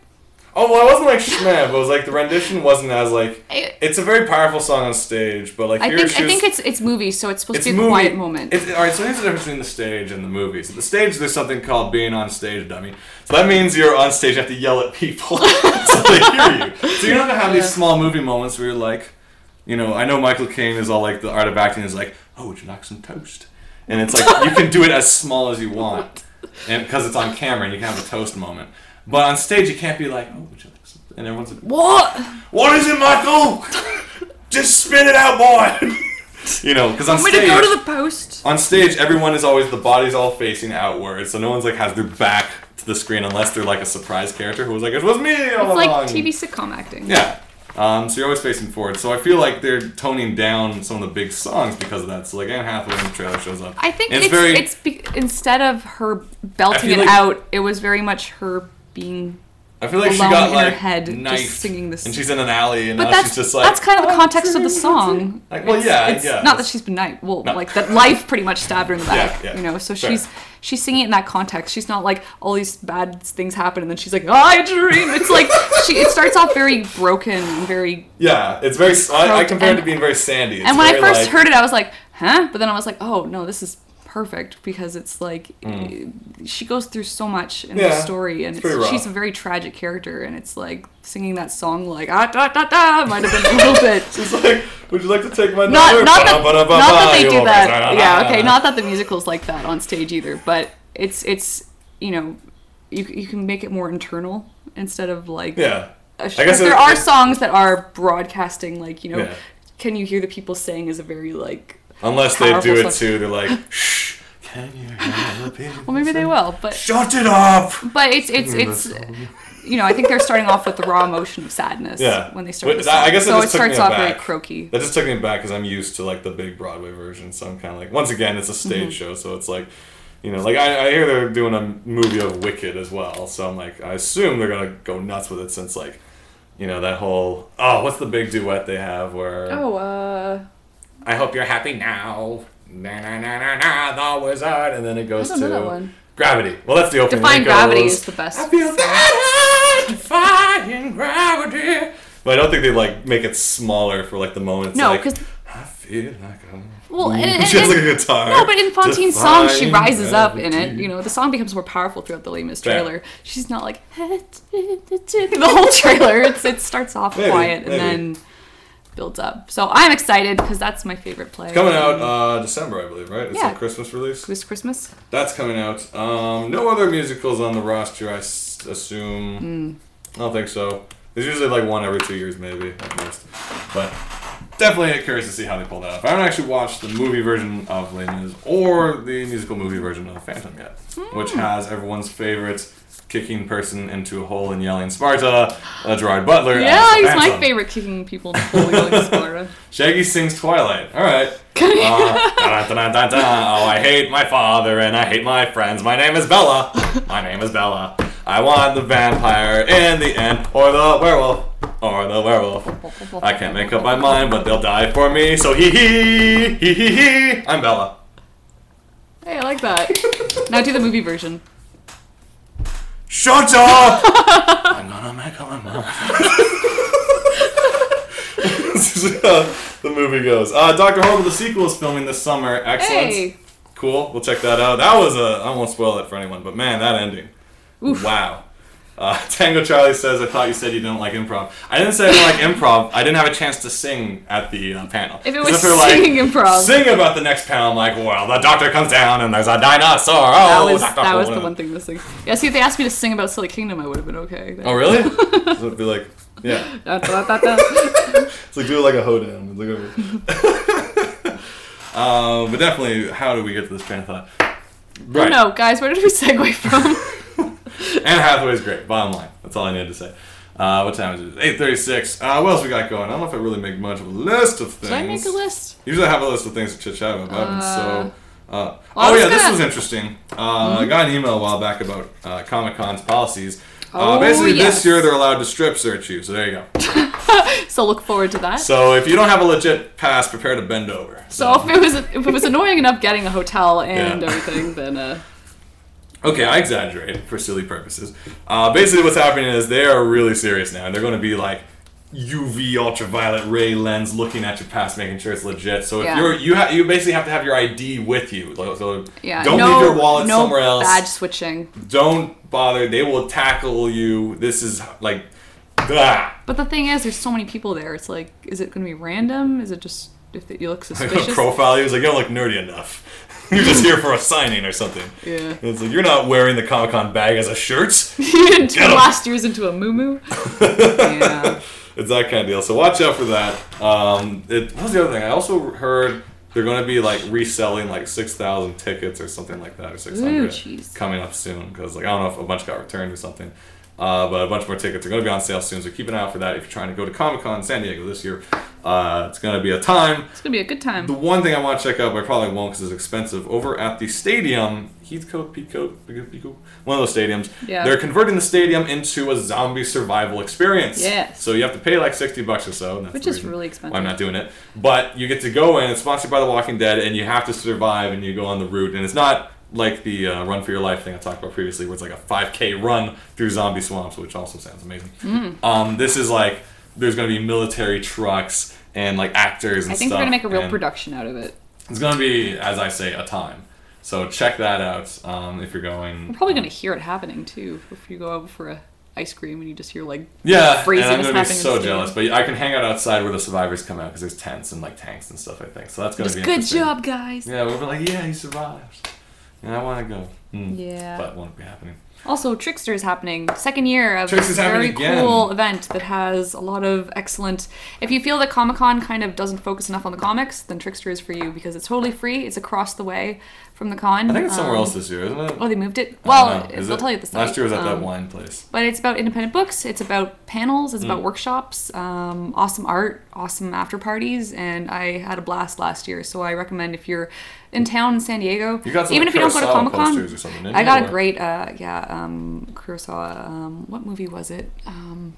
Oh, well, it wasn't like shmeh, but it was like the rendition wasn't as like... It's a very powerful song on stage, but like I think it's movies, so it's supposed to be a quiet moment. Alright, so here's the difference between the stage and the movies. At the stage, there's something called being on stage, dummy. So that means you're on stage, you have to yell at people so they hear you. So you're not going to have these small movie moments where you're like, you know, I know Michael Caine is all like the art of acting is like, oh, would you like some toast? And it's like, you can do it as small as you want. And because it's on camera and you can have a toast moment. But on stage, you can't be like, oh, would you like some? And everyone's like, what? What is it, Michael? Just spit it out, boy. You know, because on stage, to go to the post. On stage, everyone is always, the body's all facing outward. So no one's like has their back to the screen unless they're like a surprise character who was like, it was me all along. It's like TV sitcom acting. Yeah. So you're always facing forward. So I feel like they're toning down some of the big songs because of that. So like Anne Hathaway in the trailer shows up. I think instead of her belting it out, it was very much her being I feel like she got like knifed, just singing this. And she's in an alley, and now she's just like. That's kind of the context of the song. Like, well, yeah, I guess. Not that she's been knifed. Well, no. Like that life pretty much stabbed her in the back. Yeah. You know, so she's singing it in that context. She's not like all these bad things happen, and then she's like, I dream. It's like it starts off very broken and very. Yeah, it's very. I compare it to being very Sandy. It's and when I first heard it, I was like, huh? But then I was like, oh no, this is perfect because it's like she goes through so much in the story, and she's a very tragic character, and it's like singing that song like might have been a little bit. She's like, would you like to take my not that they do that. Yeah, okay, not that the musical's like that on stage either, but it's you know you can make it more internal instead of like I guess there are songs that are broadcasting like you know can you hear the people saying is a very like. Unless they do it too, they're like, shh, can you hear the people? Well, maybe they will, but... Shut it up! But it's you know, I think they're starting off with the raw emotion of sadness when they start the song. I guess so it starts off very croaky. That just took me back because I'm used to, like, the big Broadway version, so I'm kind of like... Once again, it's a stage show, so it's like, you know, like, I hear they're doing a movie of Wicked as well, so I'm like, I assume they're going to go nuts with it since, like, you know, that whole... Oh, what's the big duet they have where... I hope you're happy now. Na na na na na, the wizard, and then it goes to Gravity. Well, that's the opening. Defying Gravity is the best. I feel that defying gravity. But I don't think they like make it smaller for like the moments. No, because I feel like she has like a guitar. No, but in Fontine's song, she rises up in it. You know, the song becomes more powerful throughout the Les Mis trailer. She's not like the whole trailer. It starts off quiet and then builds up. So I'm excited because that's my favorite play. It's coming out December, I believe, right? It's a Christmas release. This Christmas. That's coming out. No other musicals on the roster, I assume. I don't think so. There's usually like one every 2 years, maybe at most. But definitely curious to see how they pull that off. I haven't actually watched the movie version of Les Mis or the musical movie version of Phantom yet, which has everyone's favorite kicking person into a hole and yelling Sparta, Gerard Butler. Yeah, he's my favorite, kicking people into a hole and yelling Sparta. Shaggy sings Twilight. All right. Oh, I hate my father and I hate my friends. My name is Bella. My name is Bella. I want the vampire in the end, or the werewolf, or the werewolf. I can't make up my mind, but they'll die for me. So hee. I'm Bella. Hey, I like that. Now do the movie version. Shut up! I'm gonna make up my mind. The movie goes. Dr. Horrible, the sequel, is filming this summer. Excellent. Hey. Cool. We'll check that out. That was I won't spoil it for anyone, but man, that ending. Oof. Wow. Tango Charlie says, I thought you said you didn't like improv. I didn't say I didn't like improv. I didn't have a chance to sing at the panel. If it was singing improv. Sing about the next panel, I'm like, well, the doctor comes down and there's a dinosaur. Oh, that was the one thing missing. Yeah, see, if they asked me to sing about Silly Kingdom, I would have been okay. Oh, really? So it'd be like, yeah. It's like doing like a hoedown. It's like but definitely, how do we get to this train of thought? Right. No, guys, where did we segue from? Anne Hathaway's great. Bottom line. That's all I needed to say. What time is it? 8:36. What else we got going? I don't know if I really make much of a list of things. Should I make a list? Usually I have a list of things to chit-chat about. This was interesting. I got an email a while back about Comic-Con's policies. Basically, this year they're allowed to strip search you, so there you go. So look forward to that. So if you don't have a legit pass, prepare to bend over. So if it was annoying enough getting a hotel and everything, then... Okay, I exaggerate for silly purposes. Basically what's happening is they are really serious now, and they're going to be like UV ultraviolet ray lens looking at your pass, making sure it's legit. So if you basically have to have your ID with you. So don't leave your wallet somewhere else. No badge switching. Don't bother. They will tackle you. This is like But the thing is, there's so many people there. It's like, is it going to be random? Is it just if you look suspicious? Profile you, it's like, you don't look nerdy enough. You're just here for a signing or something. Yeah. It's like, you're not wearing the Comic-Con bag as a shirt. You didn't turn last year's into a moo-moo. Yeah. It's that kind of deal. So watch out for that. What was the other thing? I also heard they're going to be like reselling like 6,000 tickets or something like that, or 600 coming up soon. Because like I don't know if a bunch got returned or something. But a bunch more tickets are going to be on sale soon, so keep an eye out for that if you're trying to go to Comic-Con San Diego this year. It's going to be a time. It's going to be a good time. The one thing I want to check out, but I probably won't because it's expensive, over at the stadium, Peacoat, one of those stadiums, they're converting the stadium into a zombie survival experience. Yes. So you have to pay like $60 or so. And that's which is really expensive. Why I'm not doing it. But you get to go in, it's sponsored by The Walking Dead, and you have to survive, and you go on the route, and it's not like the Run for Your Life thing I talked about previously, where it's like a 5K run through zombie swamps, which also sounds amazing. This is like, there's going to be military trucks and like actors and stuff. I think they're going to make a real production out of it. It's going to be, as I say, a time. So check that out if you're going. We're probably going to hear it happening too if you go out for a ice cream and you just hear like and I'm going to be so jealous. But I can hang out outside where the survivors come out because there's tents and like tanks and stuff, I think. So that's going to be interesting. Good job, guys. Yeah, we'll be like, yeah, he survived. And I want to go. Yeah. But it won't be happening. Also, Trickster is happening. Second year of this very cool event that has a lot of excellent... If you feel that Comic-Con kind of doesn't focus enough on the comics, then Trickster is for you because it's totally free. It's across the way from the con. I think it's somewhere else this year, isn't it? Oh, they moved it? Well, they'll tell you at the site. Last year was at that wine place. But it's about independent books. It's about panels. It's about workshops. Awesome art. Awesome after parties. And I had a blast last year. So I recommend if you're in town in San Diego, even if you don't go to Comic-Con, I got a great, Kurosawa, what movie was it?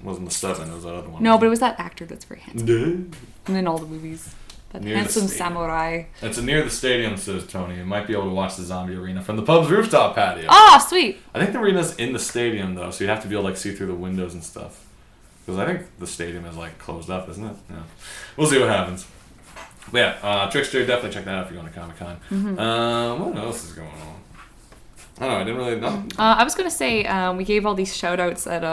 Wasn't the 7, it was that other one. No, but it was that actor that's very handsome. And in all the movies. That handsome samurai. It's near the stadium, says Tony. You might be able to watch the zombie arena from the pub's rooftop patio. Oh, sweet. I think the arena's in the stadium, though, so you'd have to be able to like, see through the windows and stuff. Because I think the stadium is like closed up, isn't it? Yeah. We'll see what happens. But yeah, Trickster, definitely check that out if you're going to Comic-Con. What else is going on? I don't know, I didn't really know. I was going to say, we gave all these shout-outs at,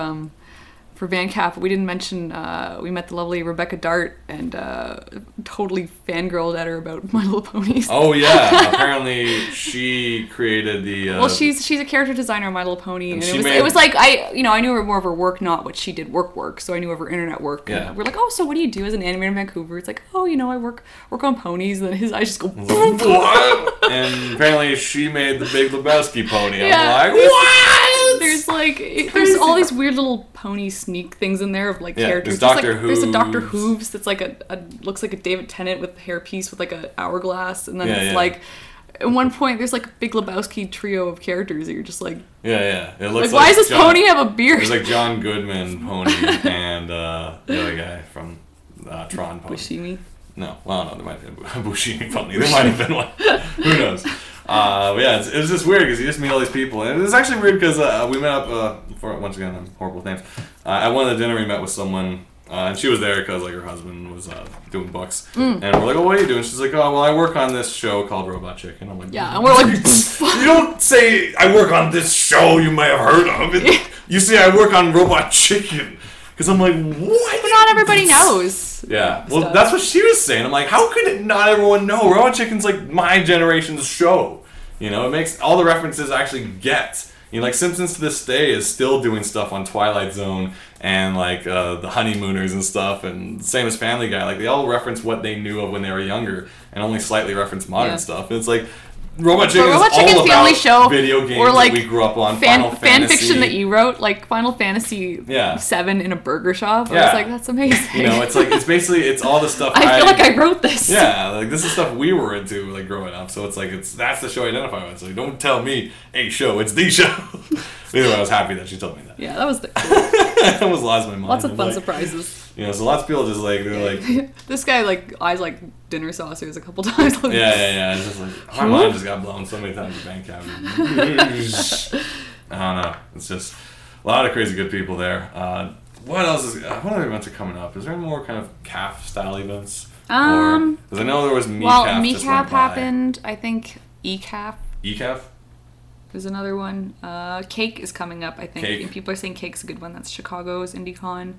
for VanCAF, we didn't mention, we met the lovely Rebecca Dart and totally fangirled at her about My Little Ponies. Oh yeah, apparently she created the... well, she's a character designer on My Little Pony, and it was like, I knew her more of her work, not what she did work, so I knew of her internet work. Yeah. And we're like, oh, so what do you do as an animator in Vancouver? It's like, oh, I work on ponies, and then his eyes just go... And apparently she made the Big Lebowski pony. I'm like, what? There's all these weird little pony sneak things in there of like characters. There's a Dr. Hooves that's like looks like a David Tennant with a hairpiece with like an hourglass, and then it's like at one point there's like a Big Lebowski trio of characters that you're just like it looks like why does this pony have a beard? There's like John Goodman pony and the other guy from Tron pony. Buscemi? No, well no, there might have been a Buscemi pony. There might have been one. Who knows? But yeah, it was just weird because you just meet all these people, and it was actually weird because we met up once again, I'm horrible with names. At one of the dinner we met with someone, and she was there because like her husband was doing books, and we're like, oh, what are you doing? She's like, oh, well, I work on this show called Robot Chicken. I'm like, yeah, and we're like, you don't say I work on this show you may have heard of it. You say I work on Robot Chicken. Because I'm like, what? But not everybody knows. Yeah. Well, that's what she was saying. I'm like, how could not everyone know? Robot Chicken's like my generation's show. It makes all the references I actually get. Like Simpsons to this day is still doing stuff on Twilight Zone and like the Honeymooners and stuff, and same as Family Guy. Like they all reference what they knew of when they were younger and only slightly reference modern stuff. And it's like, Robot Chicken is all about the show video games or like that we grew up on. Fan fiction that you wrote, like Final Fantasy 7 in a burger shop. I was like, that's amazing. It's basically all the stuff. I feel like I wrote this. Yeah, like this is stuff we were into like growing up. So it's like that's the show I identify with. So don't tell me a show, it's the show. Either way, I was happy that she told me that. Yeah, that was the. I almost lost my mind. Lots of fun surprises. So lots of people just like they're like this guy like eyes like dinner saucers a couple times. Yeah. It's just like my mind just got blown so many times at VanCAF. I don't know. It's just a lot of crazy good people there. What else what other events are coming up? Is there any more kind of CAF style events? Because I know there was MECAF. Well, MECAF happened. I think ECAF. ECAF? is another one. Cake is coming up, I think. Cake. And people are saying Cake's a good one. That's Chicago's IndieCon.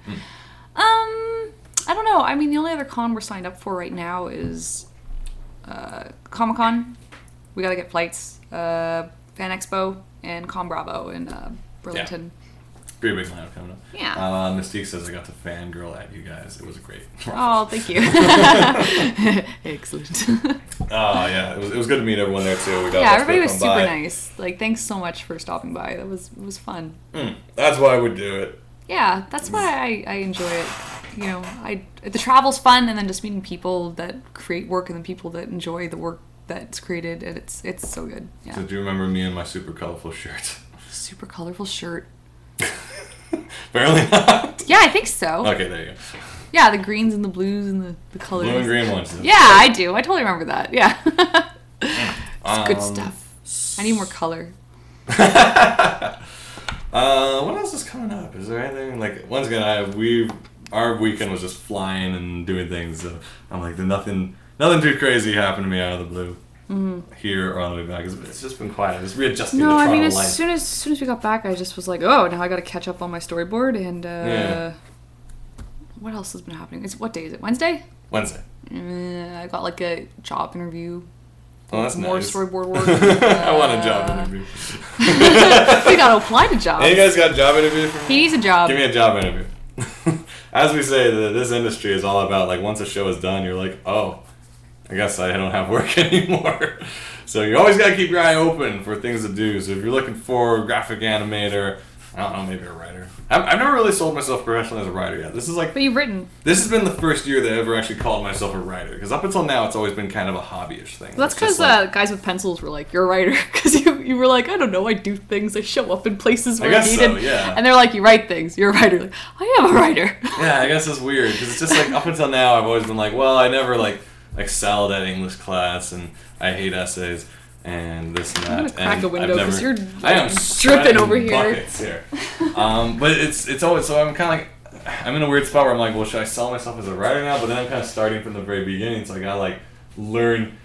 I don't know. I mean, the only other con we're signed up for right now is Comic-Con. We gotta get flights. Fan Expo and Con Bravo in Burlington. Yeah. Pretty big lineup coming up. Yeah. Mystique says I got to fangirl at you guys. It was great. Oh, thank you. Excellent. Oh yeah, it was good to meet everyone there too. Everybody was super nice. Like, thanks so much for stopping by. It was fun. That's why I would do it. Yeah, that's why I enjoy it. You know, the travel's fun, and then just meeting people that create work and the people that enjoy the work that's created, and it's so good. Yeah. So do you remember me and my super colorful shirt? Super colorful shirt. Apparently not. Yeah, I think so. Okay, there you go. Yeah, the greens and the blues and the colors. Blue and green ones. Yeah, I do. I totally remember that. Yeah. It's good stuff. I need more color. What else is coming up? Is there anything like once again? Our weekend was just flying and doing things. So I'm like, nothing too crazy happened to me out of the blue. Here or on the way back. It's just been quiet. Just readjusting to Toronto life. As soon as we got back, I just was like, oh, now I got to catch up on my storyboard. And what else has been happening? What day is it? Wednesday. I got like a job interview. Oh, that's more nice. Storyboard work. I want a job interview. We gotta apply to jobs. Hey, you guys got a job interview for me? He needs a job. Give me a job interview. As we say, this industry is all about, like, once a show is done, you're like, oh, I guess I don't have work anymore. So you always got to keep your eye open for things to do. So if you're looking for a graphic animator, I don't know, maybe a writer. I've never really sold myself professionally as a writer yet. This is like... But you've written. This has been the first year that I ever actually called myself a writer. Because up until now, it's always been kind of a hobby-ish thing. Well, that's because guys with pencils were like, you're a writer. Because you were like, I don't know, I do things. I show up in places where I needed. So, yeah. And they're like, you write things. You're a writer. Like, I am a writer. Yeah, I guess it's weird. Because it's just like, up until now, I've always been like, well, I never like excelled at English class, and I hate essays. And this and that. I'm gonna crack a window because you're I am dripping over here. Buckets here. But it's always so I'm kind of like I'm in a weird spot where I'm like, well, should I sell myself as a writer now? But then I'm kind of starting from the very beginning, so I gotta like learn,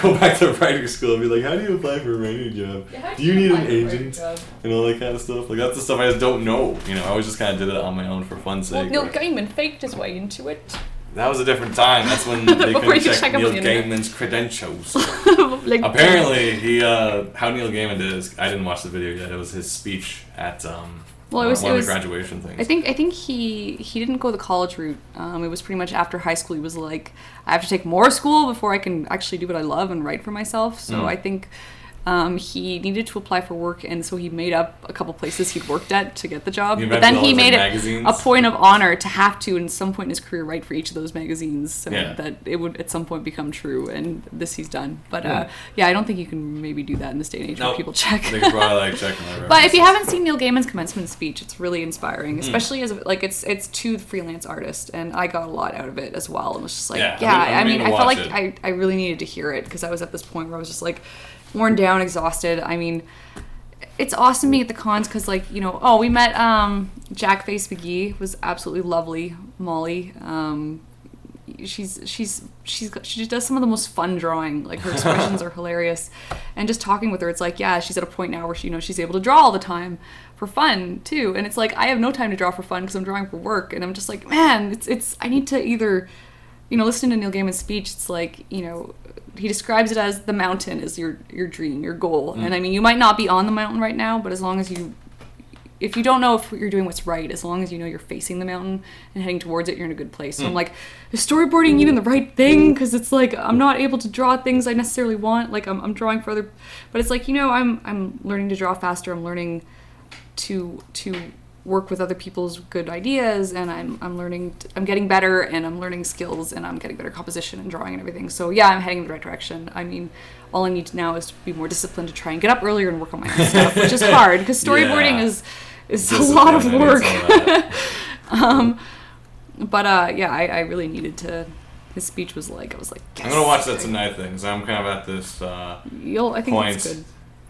go back to writing school and be like, how do you apply for a writing job? Yeah, do you need an agent and all that kind of stuff? Like that's the stuff I just don't know. You know, I always just kind of did it on my own for fun's sake. Well, Neil Gaiman faked his way into it. That was a different time. That's when they couldn't check Neil Gaiman's credentials. Like, apparently, how Neil Gaiman did is, I didn't watch the video yet. It was his speech at one of the graduation things. I think he didn't go the college route. It was pretty much after high school. He was like, I have to take more school before I can actually do what I love and write for myself. So I think he needed to apply for work, and so he made up a couple places he'd worked at to get the job. But then he made it a point of honor to have to, in some point in his career, write for each of those magazines, so that it would at some point become true. And this he's done. But I don't think you can maybe do that in this day and age where people check. They could probably like check my references. But if you haven't seen Neil Gaiman's commencement speech, it's really inspiring, especially as like it's to the freelance artist, and I got a lot out of it as well. And was just like, I mean, I felt like I really needed to hear it because I was at this point where I was just like worn down, exhausted. I mean, it's awesome being at the cons because, like, you know, we met Jackface McGee, was absolutely lovely. Molly, she does some of the most fun drawing. Like, her expressions are hilarious, and just talking with her, it's like, yeah, she's at a point now where she's able to draw all the time for fun too. And it's like, I have no time to draw for fun because I'm drawing for work, and I'm just like, man, it's I need to either, you know, listen to Neil Gaiman's speech. It's like, you know, he describes it as the mountain is your dream, your goal. And I mean, you might not be on the mountain right now, but as long as if you don't know if you're doing what's right, as long as you know you're facing the mountain and heading towards it, you're in a good place. So I'm like, is storyboarding even the right thing? Because it's like, I'm not able to draw things I necessarily want. Like, I'm drawing for other, but it's like, you know, I'm learning to draw faster. I'm learning to work with other people's good ideas, and I'm learning, I'm getting better, and I'm learning skills, and I'm getting better composition and drawing and everything. So yeah, I'm heading in the right direction. I mean, all I need to now is to be more disciplined to try and get up earlier and work on my own stuff, which is hard because storyboarding is a lot of work. I really needed to. His speech was like, I was like, yes. I'm gonna watch that tonight, because I'm kind of at this I think point. That's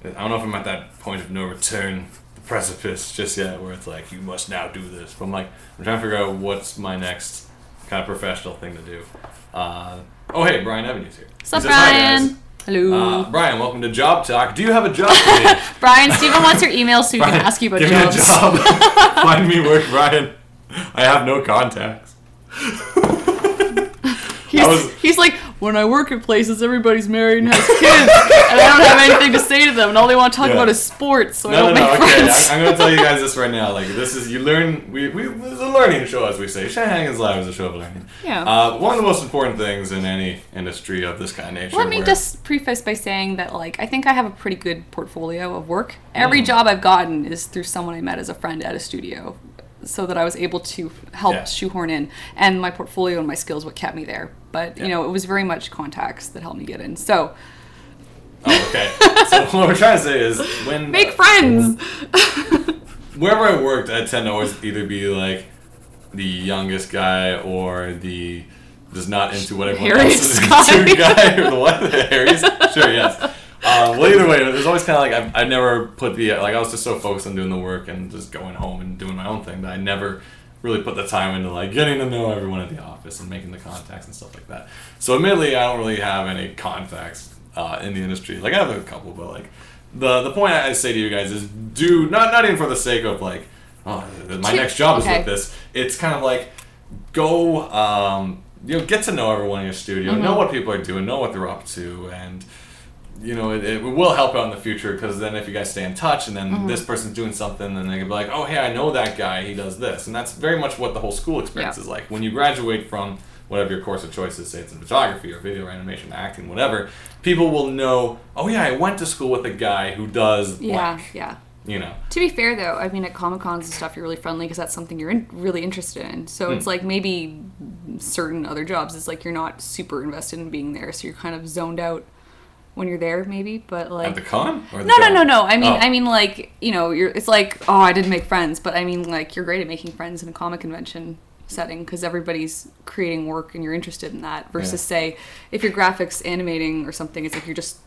good. I don't know if I'm at that point of no return, precipice just yet, where it's like, you must now do this. But I'm trying to figure out what's my next kind of professional thing to do. Hey, Brian Evanew's here. What's up, Brian? Hi, guys. Hello. Brian, welcome to Job Talk. Do you have a job for me? Brian, Stephen wants your email so he can ask you about jobs. Give me a job. Find me work, Brian. I have no contacts. He's like, when I work at places, everybody's married and has kids, and I don't have anything to say to them, and all they want to talk about is sports, so I don't make friends. I'm going to tell you guys this right now. Like, this is, you learn, this is a learning show, as we say. Shenanigans Live is a show of learning. Yeah. One of the most important things in any industry of this kind of nature. Let me just preface by saying that, like, I think I have a pretty good portfolio of work. Every job I've gotten is through someone I met as a friend at a studio, so that I was able to help shoehorn in, and my portfolio and my skills what kept me there. But you know, it was very much contacts that helped me get in. So. Oh, okay. So what we're trying to say is when make friends. Wherever I worked, I tend to always either be like the youngest guy or the just not into what everyone else is into guy or the what? The Harry's? Sure, yes. Well, either way, there's always kind of like I never put the I was just so focused on doing the work and just going home and doing my own thing that I never really put the time into like getting to know everyone at the office and making the contacts and stuff like that. So admittedly, I don't really have any contacts in the industry. Like I have a couple, but like the point I say to you guys is do not even for the sake of like my next job is with this. It's kind of like go get to know everyone in your studio, know what people are doing, know what they're up to, and you know, it will help out in the future because then if you guys stay in touch and then this person's doing something, then they can be like, oh, hey, I know that guy, he does this. And that's very much what the whole school experience is like. When you graduate from whatever your course of choice is, say it's in photography or video or animation, acting, whatever, people will know, oh, yeah, I went to school with a guy who does blank. Yeah. You know. To be fair, though, I mean, at Comic-Cons and stuff, you're really friendly because that's something you're really interested in. So it's like maybe certain other jobs, it's like you're not super invested in being there, so you're kind of zoned out when you're there, maybe, but like at the con or the no. I mean, like, you know, it's like, oh, I didn't make friends, but I mean, like, you're great at making friends in a comic convention setting because everybody's creating work and you're interested in that. Versus, say, if you're graphics animating or something, it's like you're just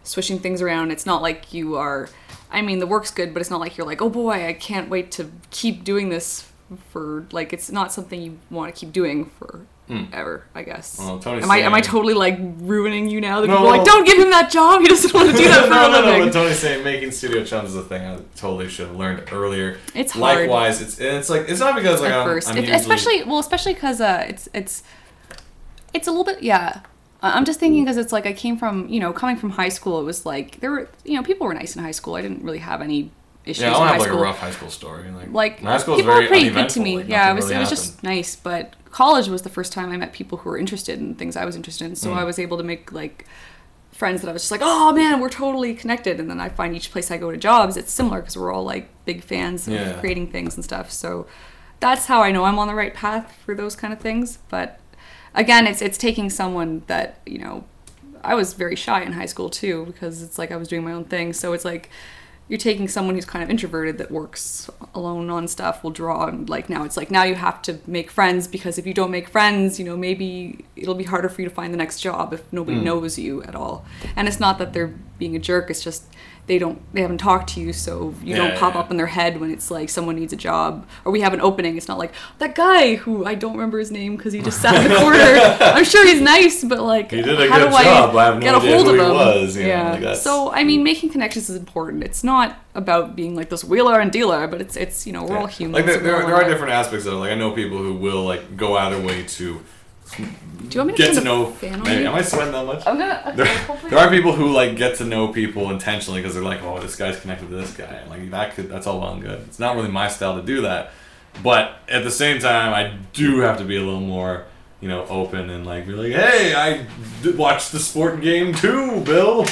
switching things around. It's not like you are. I mean, the work's good, but it's not like you're like, oh boy, I can't wait to keep doing this for like. It's not something you want to keep doing for. Ever, I guess. Well, am I totally like ruining you now? That people are like, don't give him that job. He doesn't want to do that for a living. No. But Tony's saying making studio chums is a thing I totally should have learned earlier. It's hard. Likewise, it's like it's not because like I'm especially because it's a little bit I'm just thinking because it's like I came from coming from high school. It was like there were people were nice in high school. I didn't really have any issues. Yeah, I don't have like a rough high school story. Like high school people were pretty good to me. Like, it was just nice, but college was the first time I met people who were interested in things I was interested in, so I was able to make like friends that I was just like, oh man, we're totally connected. And then I find each place I go to jobs, it's similar because we're all like big fans of creating things and stuff. So that's how I know I'm on the right path for those kind of things. But again, it's taking someone that I was very shy in high school too because it's like I was doing my own thing. So it's like you're taking someone who's kind of introverted that works alone on stuff, will draw, and like now it's like now you have to make friends because if you don't make friends, maybe it'll be harder for you to find the next job if nobody knows you at all. And it's not that they're being a jerk, it's just they haven't talked to you, so you don't pop up in their head when it's like someone needs a job or we have an opening. It's not like that guy who I don't remember his name because he just sat in the corner. I'm sure he's nice, but like he did a good job. I have no idea who he was. So I mean, making connections is important. It's not about being like this wheeler and dealer, but it's we're all humans. Like there are different aspects of it. Like I know people who will like go out of their way to. Do you want me to get to know? Maybe, am I sweating that much? There are people who like get to know people intentionally because they're like, oh, this guy's connected to this guy. And like that's all well and good. It's not really my style to do that, but at the same time, I do have to be a little more, open and like be like, hey, I watched the sport game too, Bill.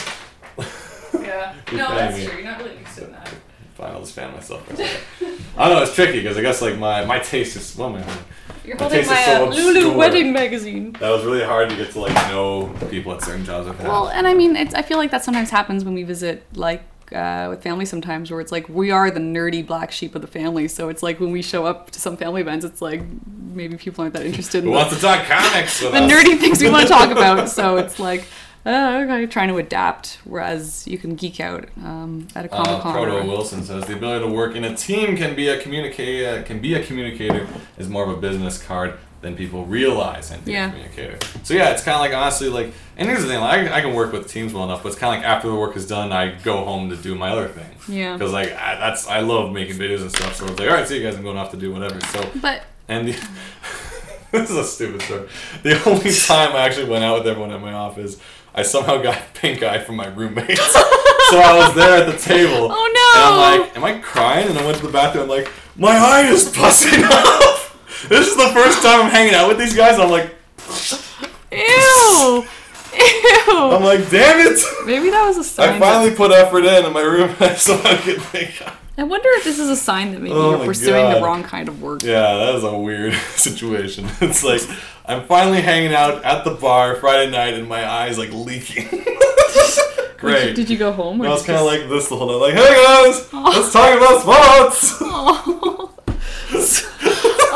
Yeah. No, that's true. You're not really interested in that. Fine, I'll just fan myself. I don't know, it's tricky because I guess like my taste is You're holding my Lulu wedding magazine. That was really hard to get to like know people at certain jobs. Well, and I mean, I feel like that sometimes happens when we visit like with family sometimes, where it's like we are the nerdy black sheep of the family. So it's like when we show up to some family events, it's like maybe people aren't that interested in who wants to talk comics with the nerdy things we want to talk about. So it's like Okay, trying to adapt, whereas you can geek out at a Comic-Con. Proto Wilson says the ability to work in a team can be a communicator is more of a business card than people realize and be a communicator. So yeah, it's kind of like honestly like, and here's the thing, like, I can work with teams well enough, but it's kind of like after the work is done, I go home to do my other thing. Yeah. Because like I love making videos and stuff, so it's like, all right, see you guys, I'm going off to do whatever. So. And this is a stupid story. The only time I actually went out with everyone at my office, I somehow got pink eye from my roommates. So I was there at the table. Oh no! And I'm like, am I crying? And I went to the bathroom. I'm like, my eye is busting off. This is the first time I'm hanging out with these guys. I'm like, ew. I'm like, damn it. Maybe that was a sign. I finally put effort in my room. I somehow get pink eye. I wonder if this is a sign that maybe you're pursuing the wrong kind of work. Yeah, that is a weird situation. It's like, I'm finally hanging out at the bar Friday night and my eye's like leaking. Great. Did you go home? Or I was kind of like this the whole night, like, hey guys, let's talk about sports.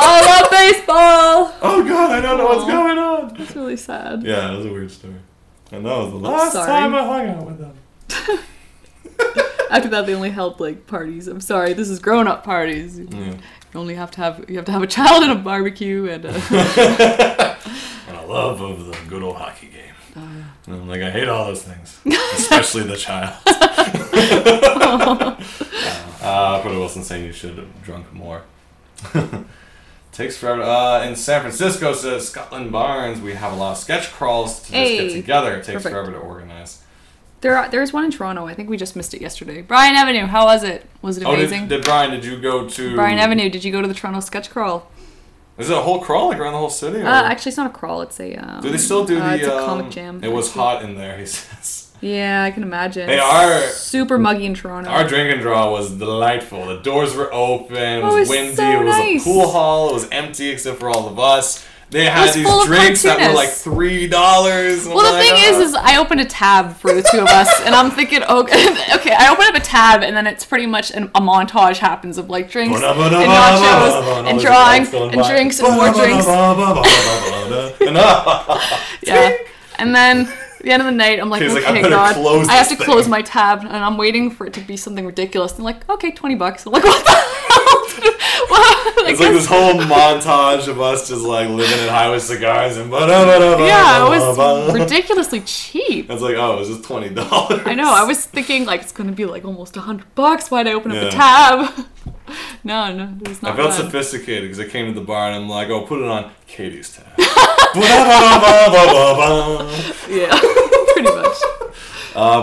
I love baseball. Oh god, I don't know what's going on. That's really sad. Yeah, it was a weird story. And that was the last time I hung out with them. After that, they only held like parties. I'm sorry, this is grown-up parties. You only have to have a child and a barbecue and a and a love of the good old hockey game. And I'm like, I hate all those things, especially the child. Proto Wilson saying you should have drunk more. Takes forever. In San Francisco, says Scotland Barnes, we have a lot of sketch crawls to just get together. It takes forever to organize. There's one in Toronto. I think we just missed it yesterday. Bryan Avenue, how was it? Was it amazing? Did you go to... Bryan Avenue, did you go to the Toronto sketch crawl? Is it a whole crawl, like around the whole city? Or? Actually, it's not a crawl. It's a... do they still do the... It's a comic jam. It was hot in there, he says. Yeah, I can imagine. They are... super muggy in Toronto. Our drink and draw was delightful. The doors were open. It was windy. So it was nice. A pool hall. It was empty except for all of us. They had these full of drinks that were like cartoonists. $3. Well, the thing is I opened a tab for the two of us, and I'm thinking, okay, I open up a tab, and then it's pretty much a montage happens of like drinks and nachos and drawings and drinks and more drinks. Yeah, and then at the end of the night, I'm like, okay, like, God, I have to close my tab, and I'm waiting for it to be something ridiculous. And like, okay, $20. I'm like, what the hell? It's like this whole montage of us just like living in high with cigars and yeah, it was ridiculously cheap. I was like, oh, it was just $20. I know. I was thinking like it's gonna be like almost $100. Why'd I open up the tab? No, it was not. I felt bad. sophisticated because I came to the bar and I'm like, oh, put it on Katie's tab. Yeah, pretty much.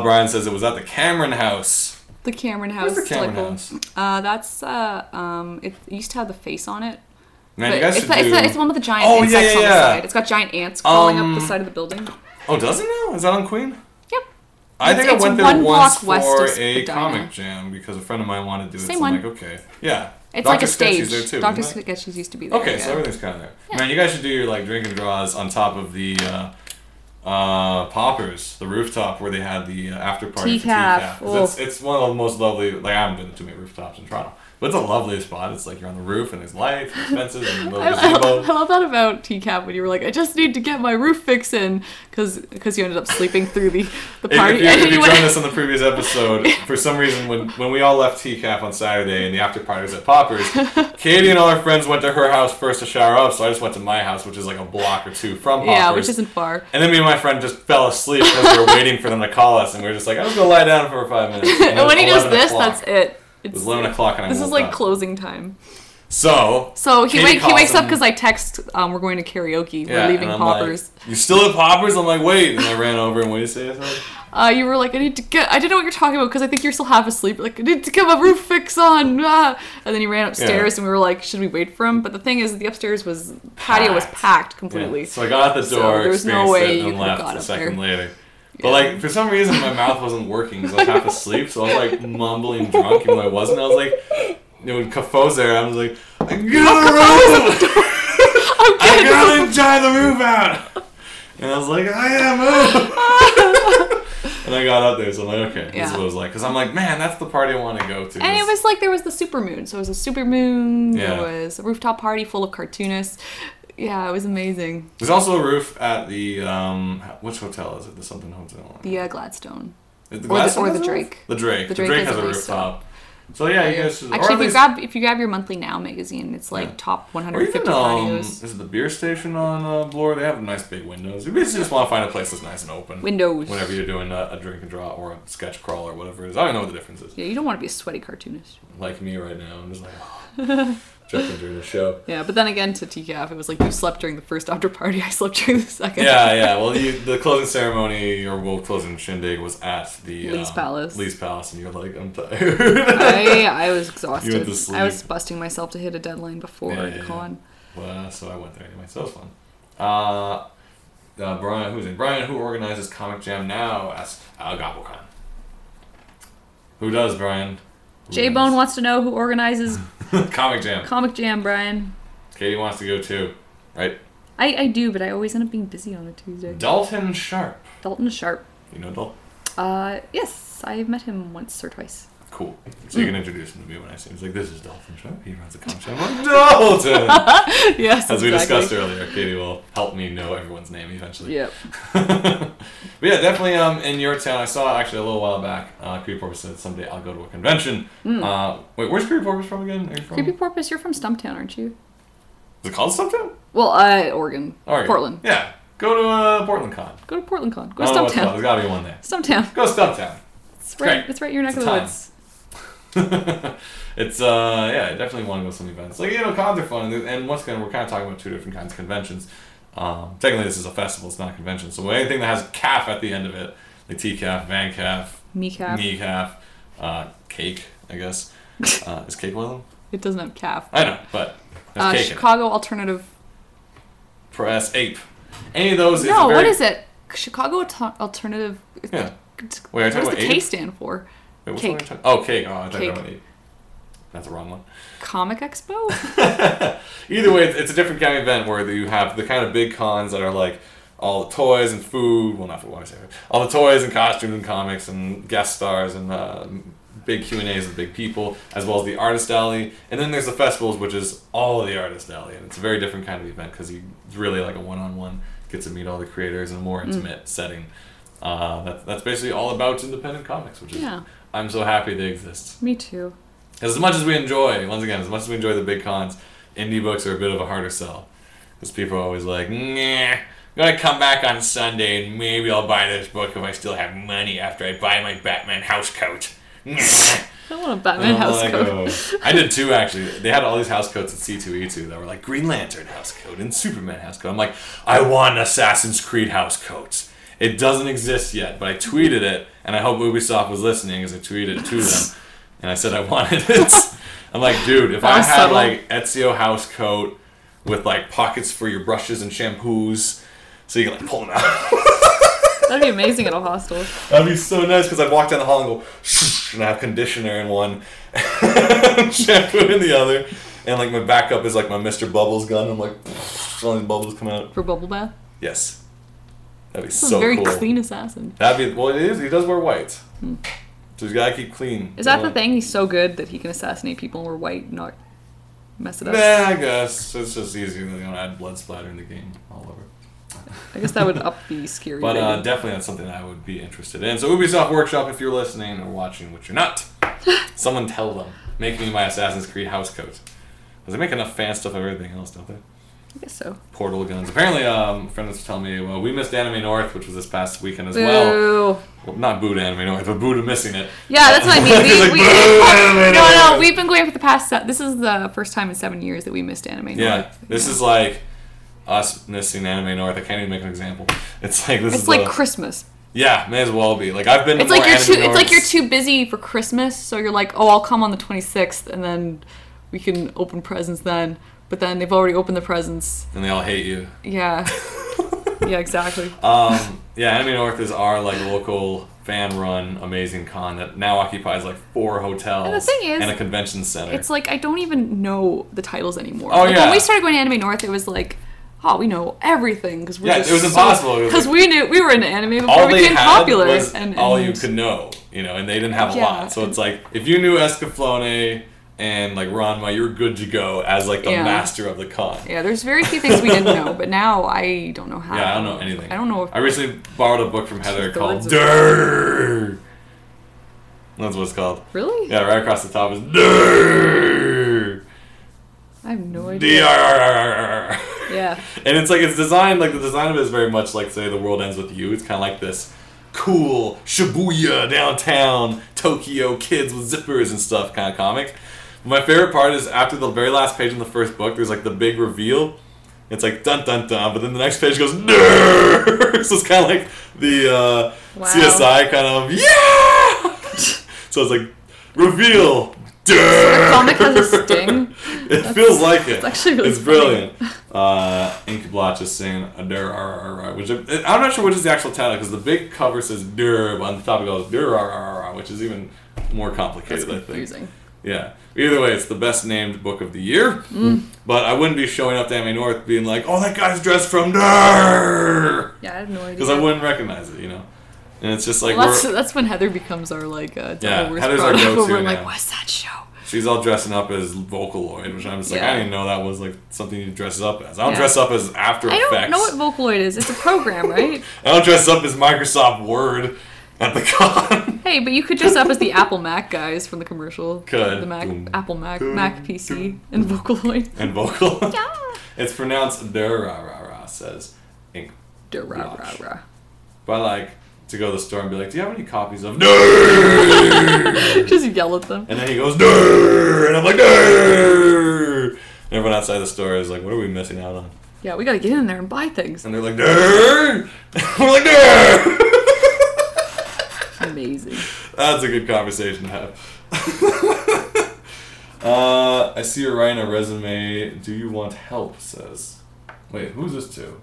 Brian says it was at the Cameron House. The Cameron House. Where's the Cameron House? That's it used to have the face on it. Man, you guys it's the one with the giant insects on the side. It's got giant ants crawling up the side of the building. Oh, does it now? Is that on Queen? Yep. I think I went there once for a Edina. comic jam because a friend of mine wanted to do it. Same so I'm one. like, okay. Yeah. It's Dr. like a stage. There too, Dr. Sketchy's used to be there. Okay, so everything's kind of there. Yeah. Man, you guys should do your like drink and draws on top of the Poppers, the rooftop where they had the after party for TCAF. It's one of the most lovely. Like I haven't been to too many rooftops in Toronto, but it's a lovely spot. It's like you're on the roof and there's lights and fences and little gazebo. I love that about TCAF when you were like, I just need to get my roof fix in because you ended up sleeping through the party. If you joined us on the previous episode, for some reason when we all left TCAF on Saturday and the after party was at Poppers, Katie and all her friends went to her house first to shower up, so I just went to my house, which is like a block or two from Poppers. Yeah, which isn't far. And then me and my friend just fell asleep because we were waiting for them to call us, and we were just like, I'm just going to lie down for 5 minutes. And when he does this, that's it. It was 11 o'clock and I This woke is like up. closing time. So he wakes up because I text, we're going to karaoke. We're leaving Poppers. Like, you still at Poppers? I'm like, wait. And I ran over and what did you say? You were like, I didn't know what you're talking about because I think you're still half asleep. Like, I need to get my roof fix on. And then he ran upstairs and we were like, should we wait for him? But the thing is, the upstairs patio was packed completely. Yeah. So I got out the door, there was no way you and could have left got a up second there. later. But like for some reason my mouth wasn't working because I was half asleep, so I was like mumbling drunk even though I wasn't. I was like, when Cafoe's there, I was like, I gotta enjoy the roof out. And I was like, I am. And I got out there, so I'm like, okay, this is what it was like. Because I'm like, man, that's the party I want to go to. And it was like there was the supermoon. So it was a supermoon. Yeah. There was a rooftop party full of cartoonists. Yeah, it was amazing. There's also a roof at the which hotel is it? The something hotel. The Gladstone. The Gladstone or the Drake. The Drake. The Drake has a rooftop. So yeah, you guys should, actually, if you grab your monthly Now magazine, it's like top 150 patios. Is it the beer station on Bloor? They have nice big windows. You basically just want to find a place that's nice and open. Windows. Whenever you're doing a drink and draw or a sketch crawl or whatever it is. I don't know what the difference is. Yeah, you don't want to be a sweaty cartoonist. Like me right now. I'm just like, jumping during the show. Yeah, but then again, to TCAF, it was like you slept during the first after party. I slept during the second. Yeah. Well, the closing ceremony or closing shindig was at the Lee's Palace. Lee's Palace, and you're like, I'm tired. I was exhausted. You went to sleep. I was busting myself to hit a deadline before the con. Well, so I went there anyway. So it was fun. Brian, who's in? Brian, who organizes Comic Jam now? Asks GobbleCon. Who does, Brian? J-Bone wants to know who organizes Comic Jam. Comic Jam, Brian. Katie wants to go too, right? I do, but I always end up being busy on a Tuesday. Dalton Sharp. Dalton Sharp. You know Dalton? Yes. I've met him once or twice. Cool. So you can introduce him to me when I see him. He's like, this is Dalton Sharp. He runs a comic shop. I'm like, Dalton! Yes, As we discussed earlier, Katie will help me know everyone's name eventually. Yep. But yeah, definitely in your town. I saw actually a little while back, Creepy Porpoise said someday I'll go to a convention. Wait, where's Creepy Porpoise from again? Are you from? Creepy Porpoise, you're from Stumptown, aren't you? Is it called Stumptown? Well, Oregon. Portland. Yeah. Go to Portland Con. Go to Portland Con. Go to Stumptown. There's gotta be one there. Stumptown. Go Stumptown. It's right in your neck of the woods. It's I definitely want to go to some events. Like, cons are fun, and once again, we're kind of talking about two different kinds of conventions. Technically, this is a festival; it's not a convention. So anything that has CAF at the end of it, like TCAF, VanCAF, MeCAF, Cake, I guess. Is Cake one of them? It doesn't have CAF. I know, but there's Cake Chicago Alternative Press Ape. Any of those? No, what is it? Chicago Alternative. Yeah. Wait, what does the K stand for? Wait, Cake. Cake. Oh, Cake. Oh, I thought you were Ape. That's the wrong one. Comic Expo? Either way, it's a different kind of event where you have the kind of big cons that are like all the toys and food. Well, not food, why say it? All the toys and costumes and comics and guest stars and big Q&As with big people, as well as the Artist Alley. And then there's the festivals, which is all of the Artist Alley. And it's a very different kind of event because it's really like a one-on-one. Get to meet all the creators in a more intimate setting. That's basically all about independent comics, which is I'm so happy they exist. Me too. As much as we enjoy the big cons, indie books are a bit of a harder sell. Because people are always like, nah, I'm going to come back on Sunday and maybe I'll buy this book if I still have money after I buy my Batman house coat. I don't want a Batman house coat. I did too, actually. They had all these house coats at C2E2 that were like Green Lantern house coat and Superman house coat. I'm like, I want Assassin's Creed house coats. It doesn't exist yet, but I tweeted it, and I hope Ubisoft was listening as I tweeted it to them. And I said I wanted it. I'm like, dude, if I had like Ezio house coat with like pockets for your brushes and shampoos, so you can like pull them out. That'd be amazing at a hostel. That'd be so nice because I'd walk down the hall and go, shh, and I have conditioner in one, and shampoo in the other, and like my backup is like my Mr. Bubbles gun. I'm like, all these bubbles come out. For bubble bath? Yes. That'd be so cool. Very clean assassin. That'd be it is. He does wear white. So he's got to keep clean. Is that the thing? He's so good that he can assassinate people and wear white and not mess it up? Nah, I guess. It's just easier. You don't add blood splatter in the game all over. I guess that would up the scary. But definitely that's something I would be interested in. So Ubisoft Workshop, if you're listening or watching, which you're not, someone tell them. Make me my Assassin's Creed house coat. Because they make enough fan stuff of everything else, don't they? I guess so. Portal guns. Apparently, a friend was telling me, well, we missed Anime North, which was this past weekend as well. Well, not boo to Anime North, but boo to missing it. Yeah, that's what I mean. No, we've been going for the past... This is the first time in 7 years that we missed Anime North. Yeah, this is like us missing Anime North. I can't even make an example. It's like It's like Christmas. Yeah, may as well be. Like I've been. It's like you're too busy for Christmas, so you're like, oh, I'll come on the 26th, and then we can open presents then. But then they've already opened the presents. And they all hate you. Yeah. Yeah, exactly. Anime North is our like local fan-run amazing con that now occupies like 4 hotels and the thing is, and a convention center. It's like I don't even know the titles anymore. Oh, like, when we started going to Anime North, it was like, oh, we know everything because it was impossible because we were into anime before we became popular. Was and all you could know, and they didn't have a lot. So it's like if you knew Escaflowne and like Ranma, you're good to go as like the master of the con. Yeah, there's very few things we didn't know, but now I don't know how. Yeah, I don't know anything. I don't know if I recently borrowed a book from Heather called Durr. That's what it's called. Really? Yeah, right across the top is Durr. I have no idea. D-R-R-R-R. Yeah. And it's like, it's designed, like the design of it is very much like, say, The World Ends With You. It's kind of like this cool Shibuya downtown Tokyo kids with zippers and stuff kind of comic. My favorite part is after the very last page in the first book, there's like the big reveal. It's like dun dun dun, but then the next page goes Durr! So it's kind of like the CSI kind of So it's like reveal. So the comic has a sting. It feels like it. It's actually really brilliant. Ink Blotch is saying which I'm not sure which is the actual title because the big cover says Durr, but on the top it goes Durr, which is even more complicated. That's confusing. I think. Yeah. Either way, it's the best named book of the year. But I wouldn't be showing up to Anime North being like, "Oh, that guy's dressed from Durr." Yeah, I have no idea. Because I wouldn't recognize it, you know. And it's just like that's when Heather becomes our like Heather's our go-to we're now. like, what's that show? She's all dressing up as Vocaloid, which I'm just like, I didn't know that was like something you dress up as. I don't dress up as After Effects. I don't know what Vocaloid is. It's a program, right? I don't dress up as Microsoft Word at the con. Hey, but you could dress up as the Apple Mac guys from the commercial. Could. The Mac, Apple Mac, Mac PC, and Vocaloid. And Vocal. Yeah. It's pronounced Durr, says Ink Blotch. But I like to go to the store and be like, do you have any copies of Durr? Just yell at them. And then he goes, Durr! And I'm like, Durr! And everyone outside the store is like, what are we missing out on? Yeah, we gotta get in there and buy things. And they're like, Durr! We're like, Durr! Amazing. That's a good conversation to have. I see you're writing a resume. Do you want help? Says. Wait, who's this to?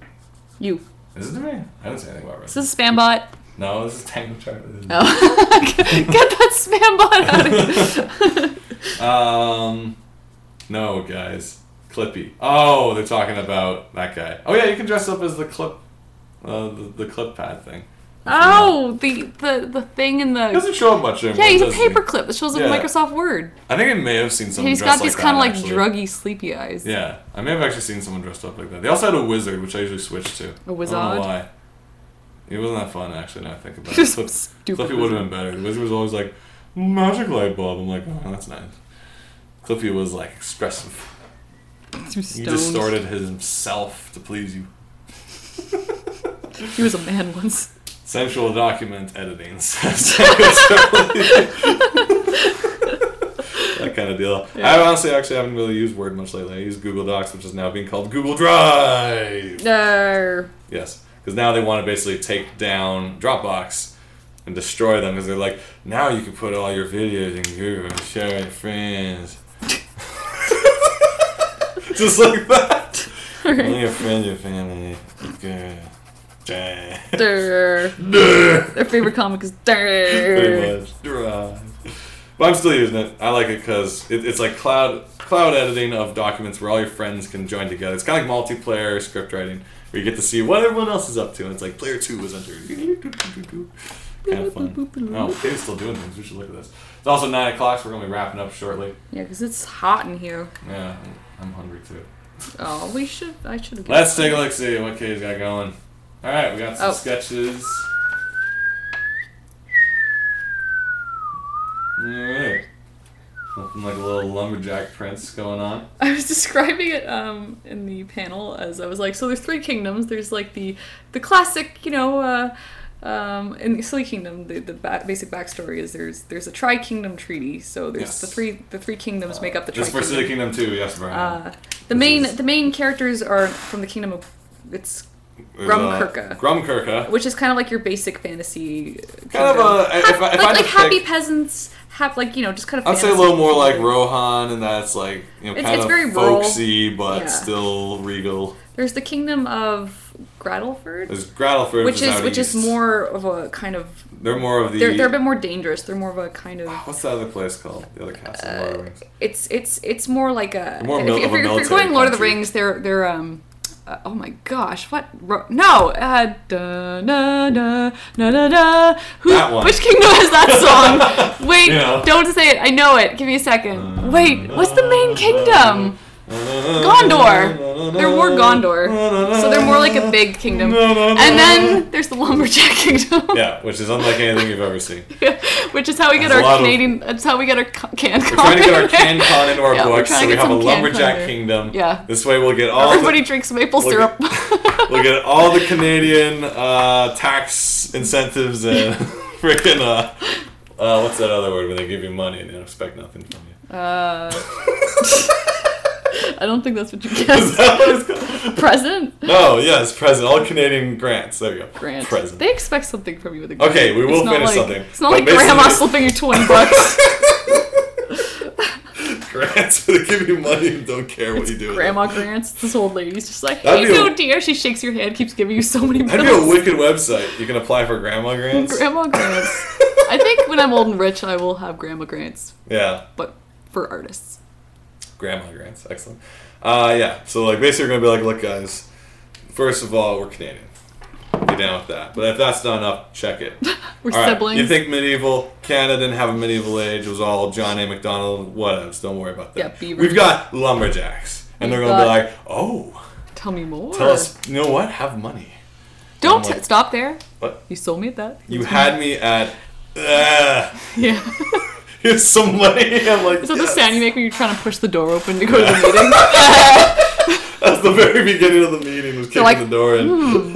You. Is it to me? I didn't say anything about resume. Is this a spam bot? No, this is Tango Chart. Oh. Get that spam bot out of here. No, guys. Clippy. Oh, they're talking about that guy. Oh yeah, you can dress up as the clip, the clip pad thing. Oh, the thing in the. He doesn't show up much anymore. Yeah, he's a paperclip that shows up in Yeah. Microsoft Word. I think I may have seen someone He's dressed got these like kind of that, like actually. druggy, sleepy eyes. Yeah, I may have actually seen someone dressed up like that. They also had a wizard, which I usually switch to. A wizard? I don't know why. It wasn't that fun, actually, now I think about it. Just stupid Clippy would have been better. The wizard was always like, magic light bulb. I'm like, oh, that's nice. Clippy was like expressive. He distorted himself to please you. He was a man once. Sensual document editing. That kind of deal. Yeah. I honestly actually haven't really used Word much lately. I use Google Docs, which is now being called Google Drive. Yes, because now they want to basically take down Dropbox and destroy them because they're like, now you can put all your videos in Google and share with your friends. Just like that. Only your friends, your family. Good. Durr. Their favorite comic is Durr. Pretty much. Durr. But I'm still using it. I like it because it's like cloud editing of documents where all your friends can join together. It's kind of like multiplayer script writing where you get to see what everyone else is up to. And it's like player 2 was entered. Kind of fun. Oh, they're still doing things. We should look at this. It's also 9 o'clock, so we're going to be wrapping up shortly. Yeah, because it's hot in here. Yeah, I'm hungry too. Oh, I should have. Let's take a look, see what Kay's got going. Alright, we got some sketches. Alright. Something like a little lumberjack prince going on. I was describing it in the panel as I was like, so there's 3 kingdoms. There's like the classic, in the Silly Kingdom, the basic backstory is there's a tri-kingdom treaty. So there's the three kingdoms make up the tri-kingdom. It's for Silly Kingdom too, yes, Brian. The main characters are from the kingdom of Grumkirka. Which is kind of like your basic fantasy. Kind of like happy peasants. Just kind of. I'd say a little more like Rohan, and that's like kind it's of very folksy but still regal. There's the kingdom of Grattleford. There's Grattleford, which is more of a kind of. They're more of the. They're a bit more dangerous. They're more of a kind of. What's the other place called? The other castle. It's more like a. More if you're going Lord of the Rings, they're oh my gosh, what? No! Da, da, da, da, da, da. That one. Which kingdom has that song? Wait, don't say it. I know it. Give me a second. Wait, what's the main kingdom? Gondor. They're more Gondor. So they're more like a big kingdom. And then there's the Lumberjack Kingdom. Yeah, which is unlike anything you've ever seen. Which is how we get our Canadian... That's how we get our CanCon. We're trying to get our CanCon into our books, so we have a Lumberjack Kingdom. Yeah. This way we'll get all... Everybody drinks maple syrup. We'll get all the Canadian tax incentives and freaking... what's that other word when they give you money and they don't expect nothing from you? I don't think that's what you get. Is that what it's called? Present? No, yes, present. All Canadian grants. There you go. Grant. Present. They expect something from you with a grant. Okay, we will finish something. It's not like grandma slipping you $20. Grants where they give you money and don't care what you do. Grandma grants. This old lady's just like, hey, no, dear. She shakes your hand, keeps giving you so many bills. That'd be a wicked website. You can apply for grandma grants. Grandma grants. I think when I'm old and rich, I will have grandma grants. Yeah. But for artists. Grandma grants. Excellent. Yeah. So, like, basically we're going to be like, look, guys, first of all, we're Canadian. Be down with that. But if that's not enough, check it. We're all siblings. Right. You think medieval Canada didn't have a medieval age? It was all John A. Macdonald, whatevs. Don't worry about that. Yeah, beaver. We've got lumberjacks. And they're going to be like, oh. Tell me more. Tell us, you know what? Have money. Don't stop there. What? You sold me at that. You had me at, yeah. Here's some money. I'm like, is that the sound you make when you're trying to push the door open to go to the meeting? That's the very beginning of the meeting, was kicking the door in.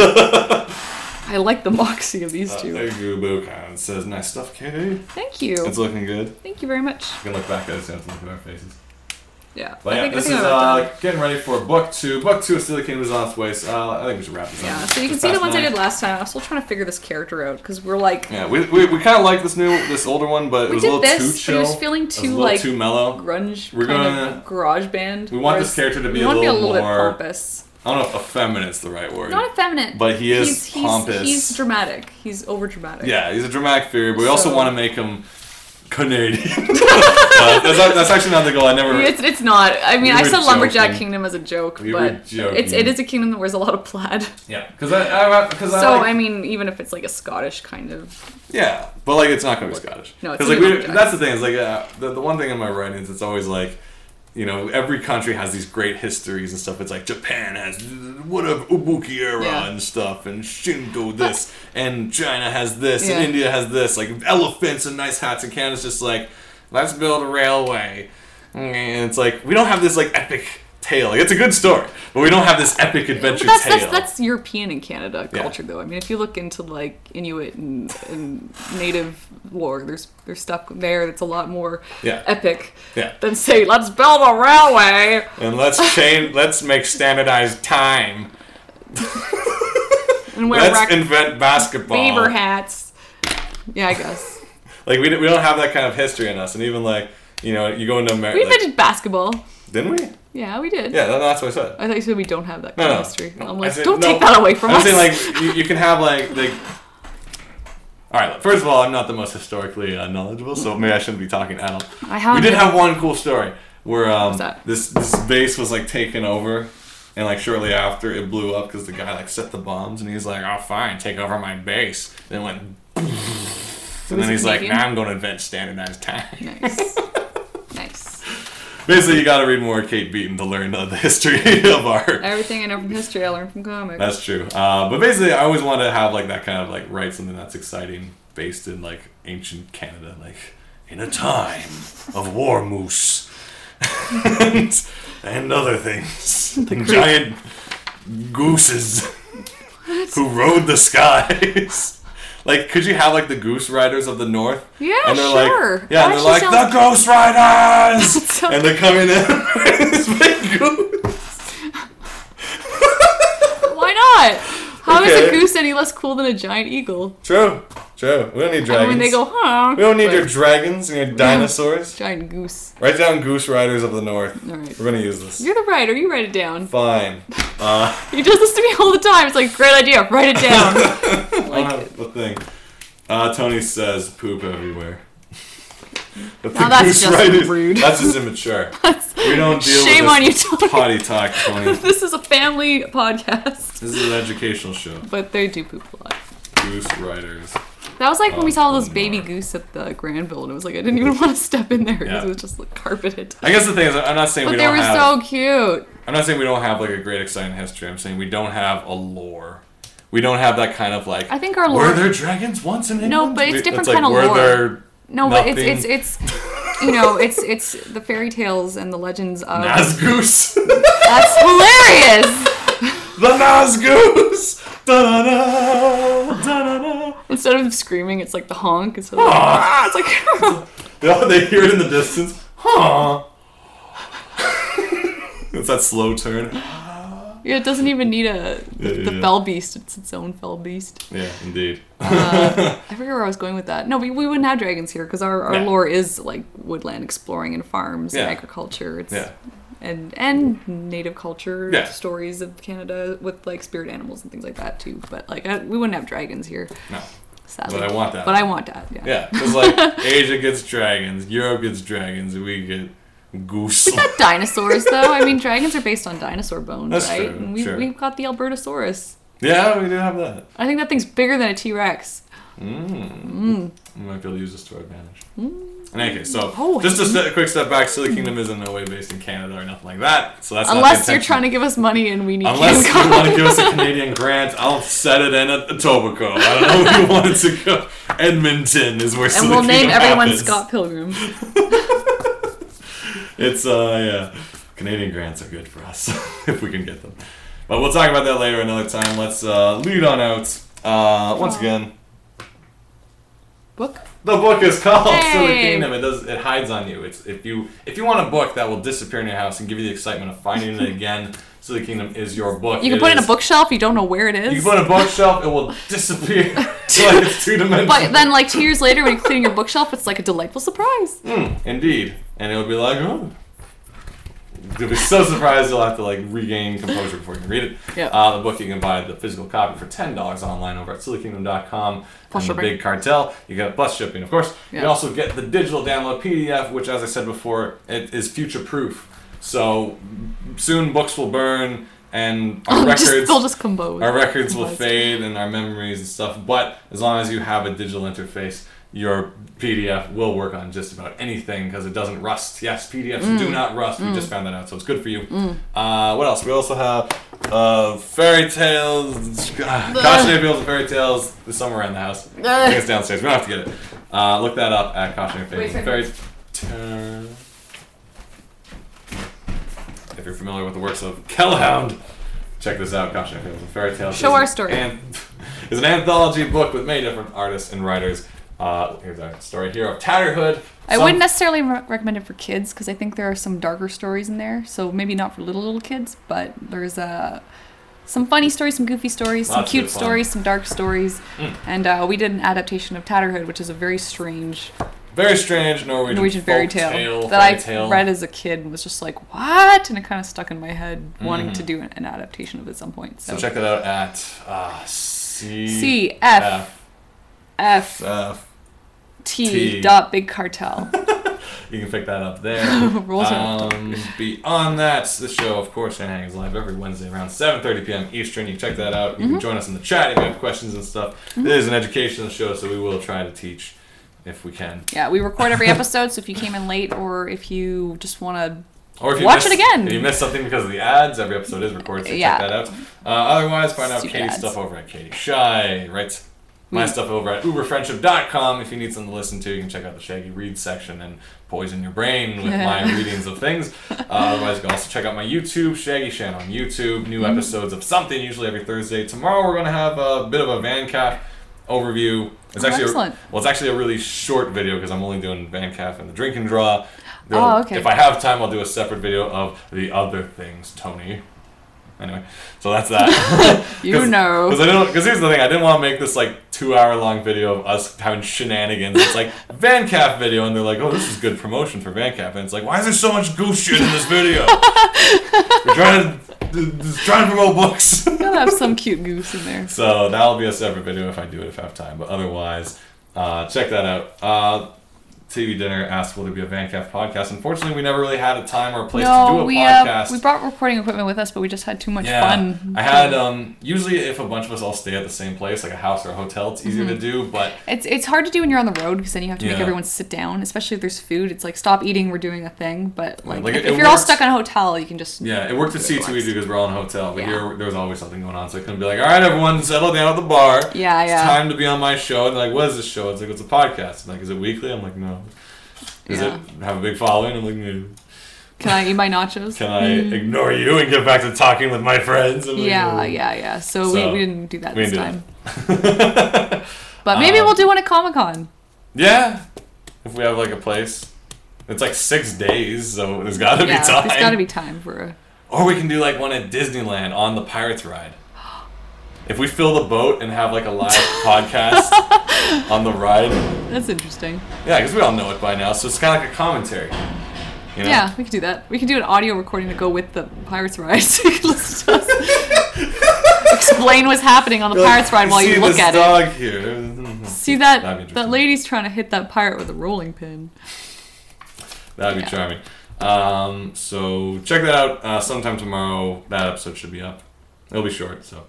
I like the moxie of these two. Thank you, Book. It says, nice stuff, Katie. Thank you. It's looking good. Thank you very much. You can look back at it, so you have to look at our faces. Yeah. But yeah, this is getting ready for book 2. Book 2 of Steely Kingdom is on its way, so I think we should wrap this up. Yeah, so you can see the ones I did last time. I'm still trying to figure this character out, because we're like... Yeah, we kind of like this older one, but it was a little too chill. It was feeling too, like, too mellow. Grunge, kind of garage band. We want this character to be a little more... bit pompous. I don't know if effeminate's the right word. Not effeminate. But he is pompous. He's dramatic. He's over-dramatic. Yeah, he's a dramatic figure, but we also want to make him Canadian. That's actually not the goal. I never... It's not. I mean, I said Lumberjack Kingdom as a joke, but it is a kingdom that wears a lot of plaid. Yeah, because I mean, even if it's like a Scottish kind of... Yeah, but like it's not going to be Scottish. No, it's like that's the thing. Is like the one thing in my writings, it's always like, you know, every country has these great histories and stuff. It's like Japan has whatever Ubuki era and stuff, and Shinto this, and China has this, and India has this, like elephants and nice hats, and Canada's just like, let's build a railway, and it's like we don't have this like epic tale. Like, it's a good story, but we don't have this epic adventure tale. That's European and Canada culture, though. I mean, if you look into like Inuit and Native lore, there's stuff there that's a lot more epic than say, let's build a railway and let's make standardized time. And let's invent basketball. Beaver hats. Yeah, I guess. Like we don't have that kind of history in us, and even like, you know, you go into America. We invented basketball. Didn't we? Yeah, we did. Yeah, that's what I said. I thought you said we don't have that kind of history. No. I'm like, don't take that away from us. I'm saying, like, you can have, like... All right, first of all, I'm not the most historically knowledgeable, so maybe I shouldn't be talking at all. We did have one cool story where this base was, like, taken over, and, like, shortly after, it blew up because the guy, like, set the bombs, and he's like, oh, fine, take over my base. Then it went... And then he's like, now I'm going to invent standardized time. Nice. Nice. Basically, you got to read more Kate Beaton to learn the history of art. Everything I know from history, I learned from comics. That's true. But basically, I always wanted to have like that kind of like write something that's exciting, based in like ancient Canada, like in a time of war moose and other things, giant gooses who rode the skies. Like, could you have, like, the Goose Riders of the North? Yeah, and they're sure. Like, and they're like, the Ghost Riders! And they're coming in this big goose. Why not? How is a goose any less cool than a giant eagle? True. We don't need dragons. And when they go, we don't need your dragons and your dinosaurs. Giant goose. Write down Goose Riders of the North. All right. We're going to use this. You're the writer. You write it down. Fine. He does this to me all the time. It's like, great idea. Write it down. Like the thing. Tony says poop everywhere. Now that's just rude. That's just immature. We don't deal Shame with on you, this Tony. potty talk, Tony. This is a family podcast. This is an educational show. But they do poop a lot. Goose riders. That was like when we saw those baby goose at the Granville, and it was like I didn't even want to step in there because it was just like carpeted. I guess the thing is, I'm not saying we don't have... But they were so cute. I'm not saying we don't have like a great, exciting history. I'm saying we don't have a lore. We don't have that kind of like... I think our lore... Were there dragons once in England? No, but it's different like, kind of lore. There no, but it's you know, it's the fairy tales and the legends of... Nazgoose! That's hilarious! The Nazgoose! Da-da-da, da-da-da. Instead of screaming, it's like the honk. It's like... They hear it in the distance. Huh. It's that slow turn. Yeah, it doesn't even need the fell beast. It's its own fell beast. Yeah, indeed. I forget where I was going with that. No, we wouldn't have dragons here because our lore is like woodland exploring and farms and agriculture. It's, and native culture stories of Canada with like spirit animals and things like that too. But like we wouldn't have dragons here. No. Sadly. But I want that. But I want that. Yeah. Yeah, because like Asia gets dragons, Europe gets dragons, and we get goose. We got dinosaurs though. I mean, dragons are based on dinosaur bones, That's right? true. And we've got the Albertosaurus. Yeah, we do have that. I think that thing's bigger than a T-Rex. We might be able to use this to our advantage. In any case, so just a quick step back. Silly Kingdom is in no way based in Canada or nothing like that. So that's unless you're trying to give us money and we need. Unless you want to give us a Canadian grant, I'll set it in at Etobicoke. I don't know if you wanted to go. Edmonton is where. And we'll name everyone Scott Pilgrim. It's Canadian grants are good for us if we can get them. But we'll talk about that later another time. Let's lead on out. Once again. Book? The book is called Silly Kingdom. It hides on you. It's if you want a book that will disappear in your house and give you the excitement of finding it again, Silly Kingdom is your book. You can put it in a bookshelf, you don't know where it is. You can put it in a bookshelf, it will disappear. Like it's two-dimensional. But then like 2 years later when you're cleaning your bookshelf, it's like a delightful surprise. Indeed. And it'll be like, oh. You'll be so surprised you'll have to like regain composure before you can read it. The book you can buy the physical copy for $10 online over at sillykingdom.com. Plus and shipping. The big cartel. You get plus shipping, of course. You can also get the digital download PDF, which, as I said before, it is future proof. So soon books will burn and our they'll just compose. Our records will fade and our memories and stuff. But as long as you have a digital interface, your PDF will work on just about anything because it doesn't rust. Yes, PDFs do not rust. We just found that out, so it's good for you. What else? We also have fairy tales. Cautionary Fables and Fairy Tales. There's somewhere around the house. I think it's downstairs. We don't have to get it. Look that up at Cautionary Fables and Fairy Tales. If you're familiar with the works of Kellhound, check this out. Cautionary Fables and Fairy Tales. Show our story. It's an anthology book with many different artists and writers. Here's our story here of Tatterhood. I wouldn't necessarily recommend it for kids because I think there are some darker stories in there. So maybe not for little kids, but there's some funny stories, some goofy stories, some cute stories, some dark stories. And we did an adaptation of Tatterhood, which is a very strange Norwegian fairy tale that I read as a kid and was just like, what? And it kind of stuck in my head wanting to do an adaptation of it at some point. So check that out at CFF. T. Big Cartel. You can pick that up there. Beyond that, this show, of course, is live every Wednesday around 7:30 p.m. Eastern. You can check that out. You can join us in the chat if you have questions and stuff. It is an educational show, so we will try to teach if we can. Yeah, we record every episode, so if you came in late or if you just want to watch it again. If you missed something because of the ads, every episode is recorded, so check that out. Otherwise, find out Katie's stuff over at Katie Shy, right? My stuff over at uberfriendship.com. If you need something to listen to, you can check out the Shaggy Read section and poison your brain with my readings of things. Otherwise, you can also check out my YouTube, Shaggy Shan on YouTube. New episodes of something, usually every Thursday. Tomorrow, we're going to have a bit of a VanCAF overview. It's actually it's actually a really short video because I'm only doing VanCAF and the drink and draw. Okay. If I have time, I'll do a separate video of the other things, Tony. Anyway, so that's that. Because here's the thing, I didn't want to make this like 2-hour long video of us having shenanigans. It's like VanCAF video, and they're like, "Oh, this is good promotion for VanCAF," and it's like, "Why is there so much goose shit in this video?" We're trying to promote books. Gotta have some cute goose in there. So that'll be a separate video if I have time. But otherwise, check that out. TV dinner, asked will there be a VanCAF podcast. Unfortunately, we never really had a time or a place to do a podcast. We brought recording equipment with us, but we just had too much fun. I had usually if a bunch of us all stay at the same place, like a house or a hotel, it's easier to do. But it's hard to do when you're on the road because then you have to make everyone sit down, especially if there's food. It's like stop eating, we're doing a thing. But if you're all stuck in a hotel, you can just it worked at C2E because we're all in a hotel. But here there was always something going on, so I couldn't be like, all right, everyone, settle down at the bar. It's time to be on my show. And they're like, what is this show? It's like it's a podcast. I'm like, is it weekly? I'm like, no. Is it have a big following? I'm like, no. Can I eat my nachos? Can I ignore you and get back to talking with my friends? So we didn't do that this time. But maybe we'll do one at Comic-Con. Yeah. If we have like a place. It's like 6 days, so there's got to be time. There's got to be time for a... Or we can do like one at Disneyland on the Pirates ride. If we fill the boat and have like a live podcast on the ride. That's interesting. Yeah, because we all know it by now, so it's kind of like a commentary. You know? Yeah, we could do that. We could do an audio recording to go with the Pirates ride. So you can listen to us explain what's happening on the Pirates ride while you look at it. Dog here. See that lady's trying to hit that pirate with a rolling pin. That'd be charming. So check that out. Sometime tomorrow, that episode should be up. It'll be short, so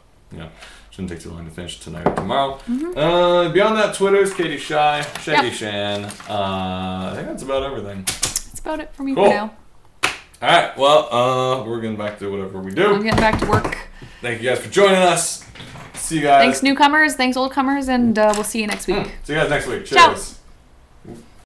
shouldn't take too long to finish tonight or tomorrow. Beyond that, Twitter's Katie Shy, Shaggy Shan. I think that's about everything. That's about it for me for now. All right. Well, we're getting back to whatever we do. I'm getting back to work. Thank you guys for joining us. See you guys. Thanks newcomers. Thanks oldcomers, and we'll see you next week. See you guys next week. Cheers. Ciao.